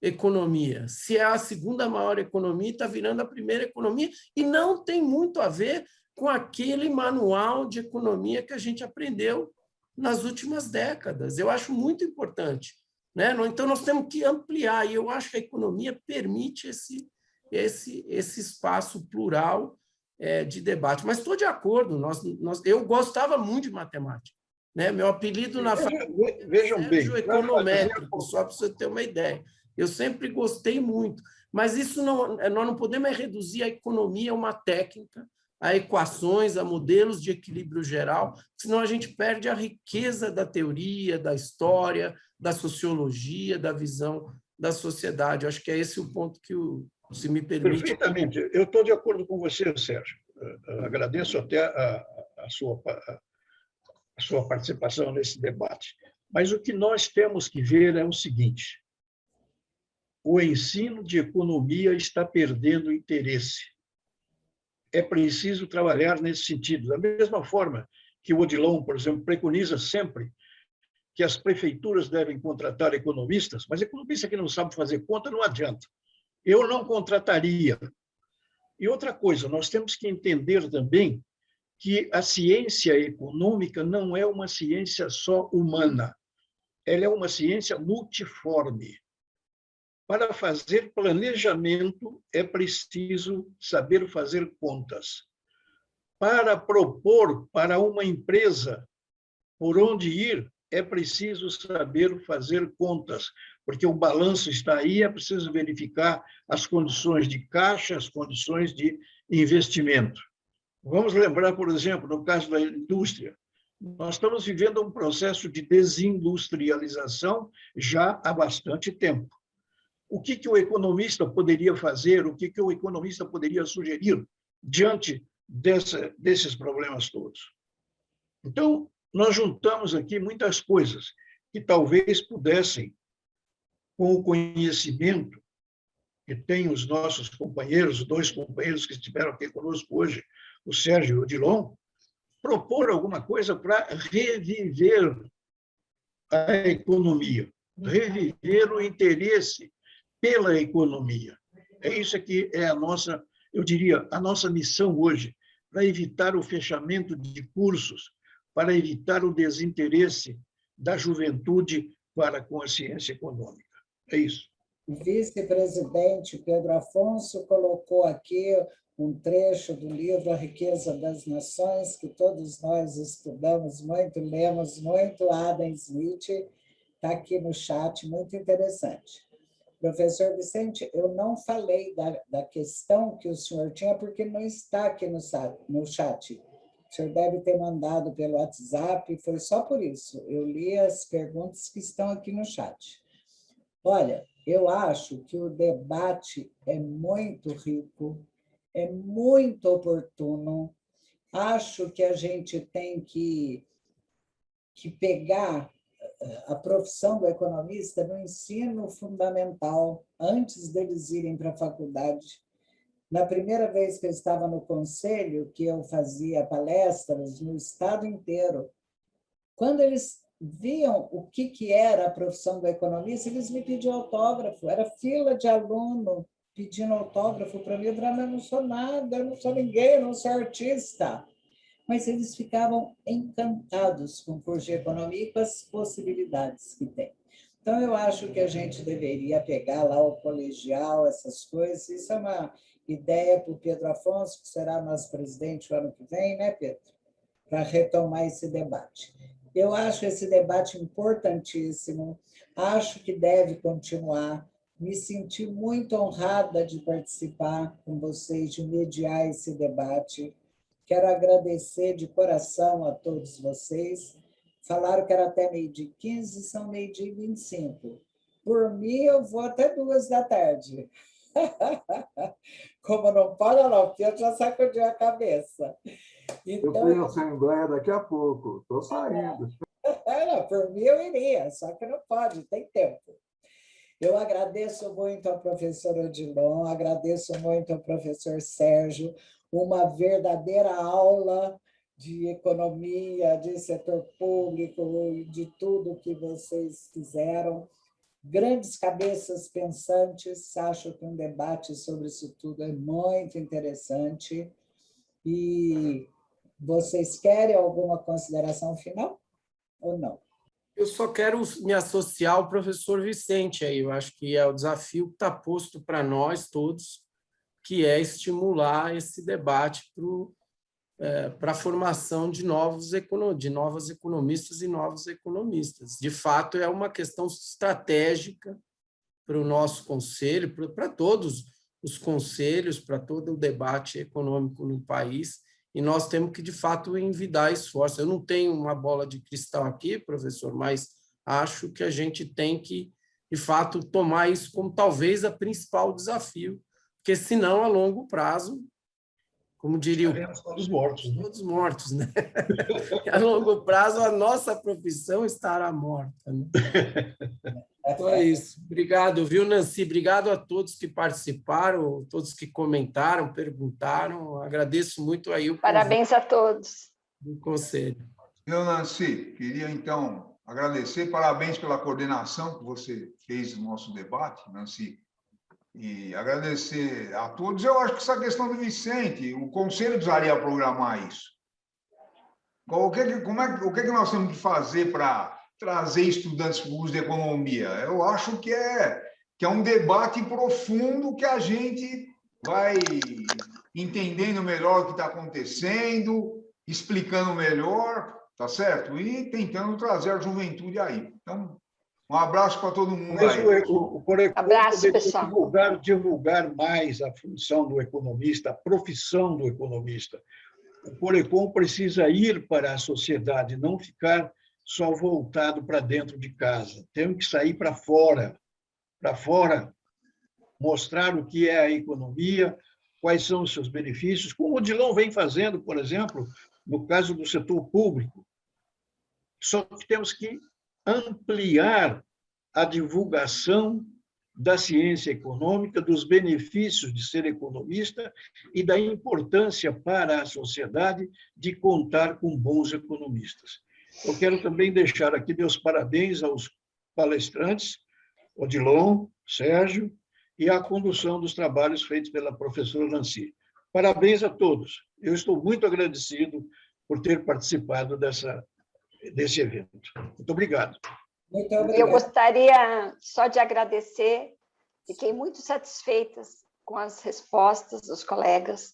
Speaker 2: economia. Se é a segunda maior economia, está virando a primeira economia, e não tem muito a ver com aquele manual de economia que a gente aprendeu nas últimas décadas. Eu acho muito importante, né? Então, nós temos que ampliar, e eu acho que a economia permite esse espaço plural de debate. Mas estou de acordo, eu gostava muito de matemática, né? Meu apelido na faculdade
Speaker 4: Vejam bem,
Speaker 2: econométrico, só para você ter uma ideia. Eu sempre gostei muito, mas isso nós não podemos reduzir a economia a uma técnica, a equações, a modelos de equilíbrio geral, senão a gente perde a riqueza da teoria, da história, da sociologia, da visão da sociedade. Eu acho que é esse o ponto que, se me permite...
Speaker 4: Perfeitamente. Eu estou de acordo com você, Sérgio. Agradeço até a sua participação nesse debate. Mas o que nós temos que ver é o seguinte: o ensino de economia está perdendo interesse. É preciso trabalhar nesse sentido. Da mesma forma que o Odilon, por exemplo, preconiza sempre que as prefeituras devem contratar economistas, mas economista que não sabe fazer conta não adianta. Eu não contrataria. E outra coisa, nós temos que entender também que a ciência econômica não é uma ciência só humana. Ela é uma ciência multiforme. Para fazer planejamento, é preciso saber fazer contas. Para propor para uma empresa por onde ir, é preciso saber fazer contas, porque o balanço está aí, é preciso verificar as condições de caixa, as condições de investimento. Vamos lembrar, por exemplo, no caso da indústria, nós estamos vivendo um processo de desindustrialização já há bastante tempo. O que o economista poderia fazer, o que o economista poderia sugerir diante desses problemas todos? Então, nós juntamos aqui muitas coisas que talvez pudessem, com o conhecimento que têm os nossos companheiros, 2 companheiros que estiveram aqui conosco hoje, o Sérgio e o Odilon, propor alguma coisa para reviver a economia, reviver o interesse pela economia. É isso que é a nossa, eu diria, a nossa missão hoje, para evitar o fechamento de cursos, para evitar o desinteresse da juventude para com a ciência econômica. É isso.
Speaker 1: O vice-presidente Pedro Afonso colocou aqui um trecho do livro A Riqueza das Nações, que todos nós estudamos muito, lemos muito, Adam Smith, está aqui no chat, muito interessante. Professor Vicente, eu não falei da questão que o senhor tinha, porque não está aqui no chat. O senhor deve ter mandado pelo WhatsApp, foi só por isso. Eu li as perguntas que estão aqui no chat. Olha, eu acho que o debate é muito rico, é muito oportuno. Acho que a gente tem que pegar a profissão do economista no ensino fundamental, antes deles irem para a faculdade. Na primeira vez que eu estava no conselho, que eu fazia palestras no estado inteiro, quando eles viam o que era a profissão do economista, eles me pediam autógrafo, era fila de aluno pedindo autógrafo para mim. Eu falava, eu não sou nada, eu não sou ninguém, eu não sou artista. Mas eles ficavam encantados com o curso de economia e com as possibilidades que tem. Então, eu acho que a gente deveria pegar lá o colegial, essas coisas. Isso é uma ideia para o Pedro Afonso, que será nosso presidente o ano que vem, né, Pedro? Para retomar esse debate. Eu acho esse debate importantíssimo, acho que deve continuar. Me senti muito honrada de participar com vocês, de mediar esse debate. Quero agradecer de coração a todos vocês. Falaram que era até 12h15, são 12h25. Por mim, eu vou até 2h da tarde. Como não pode, não, porque eu já sacudiu a cabeça.
Speaker 5: Então, eu tenho assembleia daqui a pouco, estou saindo.
Speaker 1: Por mim, eu iria, só que não pode, tem tempo. Eu agradeço muito ao professor Odilon, agradeço muito ao professor Sérgio, uma verdadeira aula de economia, de setor público e de tudo que vocês fizeram. Grandes cabeças pensantes, acho que um debate sobre isso tudo é muito interessante. E vocês querem alguma consideração final ou não?
Speaker 2: Eu só quero me associar ao professor Vicente aí. Eu acho que é o desafio que está posto para nós todos, que é estimular esse debate para a formação de novas economistas e novos economistas. De fato, é uma questão estratégica para o nosso conselho, para todos os conselhos, para todo o debate econômico no país, e nós temos que, de fato, envidar esforços. Eu não tenho uma bola de cristal aqui, professor, mas acho que a gente tem que, de fato, tomar isso como talvez a principal desafio, porque, senão, a longo prazo, como diria o...
Speaker 4: Todos mortos. Né?
Speaker 2: Todos mortos, né? A longo prazo, a nossa profissão estará morta. Né? Então é isso. Obrigado, viu, Nancy? Obrigado a todos que participaram, todos que comentaram, perguntaram. Agradeço muito aí o
Speaker 6: Parabéns a todos.
Speaker 2: Do conselho.
Speaker 3: Eu, Nancy, queria, então, agradecer, parabéns pela coordenação que você fez do nosso debate, Nancy, e agradecer a todos. Eu acho que essa questão do Vicente, o conselho precisaria programar isso. O que nós temos que fazer para trazer estudantes para o curso de economia? Eu acho que é um debate profundo que a gente vai entendendo melhor o que está acontecendo, explicando melhor, tá certo? E tentando trazer a juventude aí. Então, um abraço para todo mundo aí.
Speaker 4: O Corecon
Speaker 6: Abraço, pessoal.
Speaker 4: divulgar mais a função do economista, a profissão do economista. O Corecon precisa ir para a sociedade, não ficar só voltado para dentro de casa. Temos que sair para fora, mostrar o que é a economia, quais são os seus benefícios, como o Odilon vem fazendo, por exemplo, no caso do setor público. Só que temos que ampliar a divulgação da ciência econômica, dos benefícios de ser economista e da importância para a sociedade de contar com bons economistas. Eu quero também deixar aqui meus parabéns aos palestrantes, Odilon, Sérgio, e à condução dos trabalhos feitos pela professora Nancy. Parabéns a todos. Eu estou muito agradecido por ter participado desse evento. Muito obrigado.
Speaker 1: Muito
Speaker 6: E eu
Speaker 1: obrigada.
Speaker 6: gostaria só de agradecer, fiquei muito satisfeita com as respostas dos colegas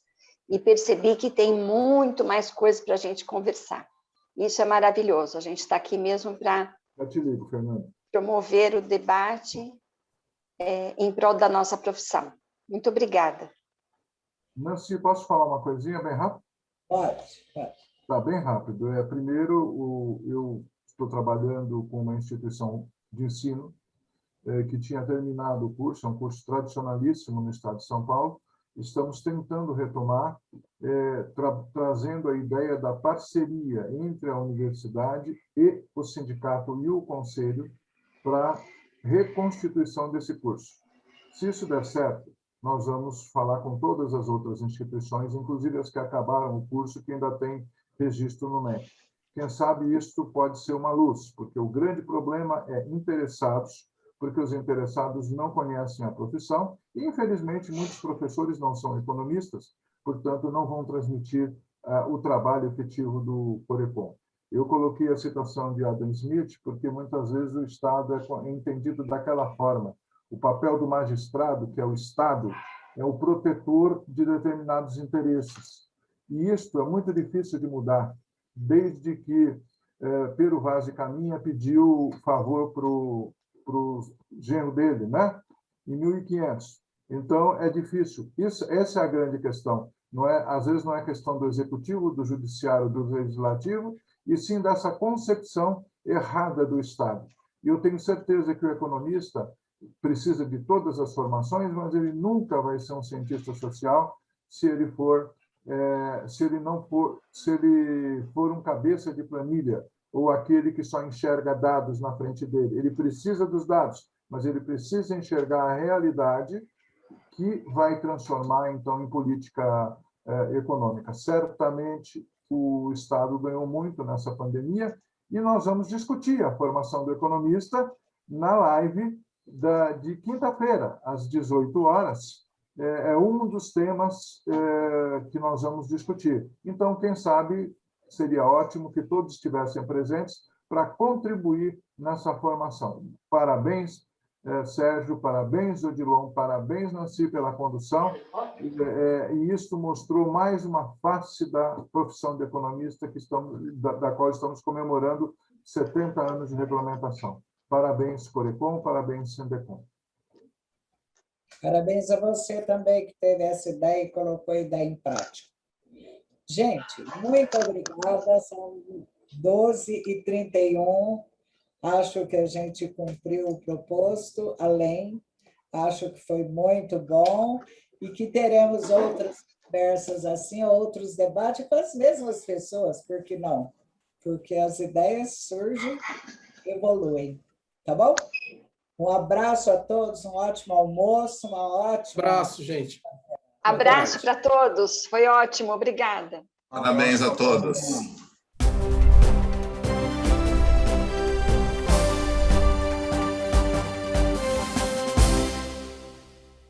Speaker 6: e percebi que tem muito mais coisa para a gente conversar. Isso é maravilhoso, a gente está aqui mesmo para
Speaker 5: Eu te ligo, Fernando.
Speaker 6: promover o debate em prol da nossa profissão. Muito obrigada.
Speaker 5: Nancy, posso falar uma coisinha bem rápido?
Speaker 1: Pode.
Speaker 5: Tá bem rápido. Primeiro, eu estou trabalhando com uma instituição de ensino que tinha terminado o curso, é um curso tradicionalíssimo no estado de São Paulo. Estamos tentando retomar, trazendo a ideia da parceria entre a universidade e o sindicato e o conselho para reconstituição desse curso. Se isso der certo, nós vamos falar com todas as outras instituições, inclusive as que acabaram o curso, que ainda têm registro no MEC. Quem sabe isso pode ser uma luz, porque o grande problema é interessados, porque os interessados não conhecem a profissão e, infelizmente, muitos professores não são economistas, portanto, não vão transmitir o trabalho efetivo do Corecon. Eu coloquei a citação de Adam Smith porque muitas vezes o Estado é entendido daquela forma. O papel do magistrado, que é o Estado, é o protetor de determinados interesses. E isto é muito difícil de mudar, desde que Pero Vaz de Caminha pediu favor para o genro dele, né? Em 1500. Então, é difícil. Essa é a grande questão. Às vezes não é questão do executivo, do judiciário, do legislativo, e sim dessa concepção errada do Estado. E eu tenho certeza que o economista precisa de todas as formações, mas ele nunca vai ser um cientista social se ele for um cabeça de planilha ou aquele que só enxerga dados na frente dele. Ele precisa dos dados, mas ele precisa enxergar a realidade que vai transformar, então, em política econômica. Certamente, o Estado ganhou muito nessa pandemia e nós vamos discutir a formação do economista na live de quinta-feira, às 18 horas. É um dos temas que nós vamos discutir. Então, quem sabe, seria ótimo que todos estivessem presentes para contribuir nessa formação. Parabéns, Sérgio, parabéns, Odilon, parabéns, Nancy, pela condução. E isso mostrou mais uma face da profissão de economista da qual estamos comemorando 70 anos de regulamentação. Parabéns, Corecon, parabéns, Sindecom.
Speaker 1: Parabéns a você também que teve essa ideia e colocou a ideia em prática. Gente, muito obrigada. São 12h31. Acho que a gente cumpriu o proposto, acho que foi muito bom e que teremos outras conversas assim, outros debates com as mesmas pessoas, por que não? Porque as ideias surgem, evoluem, tá bom? Um abraço a todos, um ótimo almoço, uma ótima...
Speaker 2: Abraço, gente.
Speaker 6: Abraço para todos, foi ótimo, obrigada.
Speaker 7: Parabéns a todos.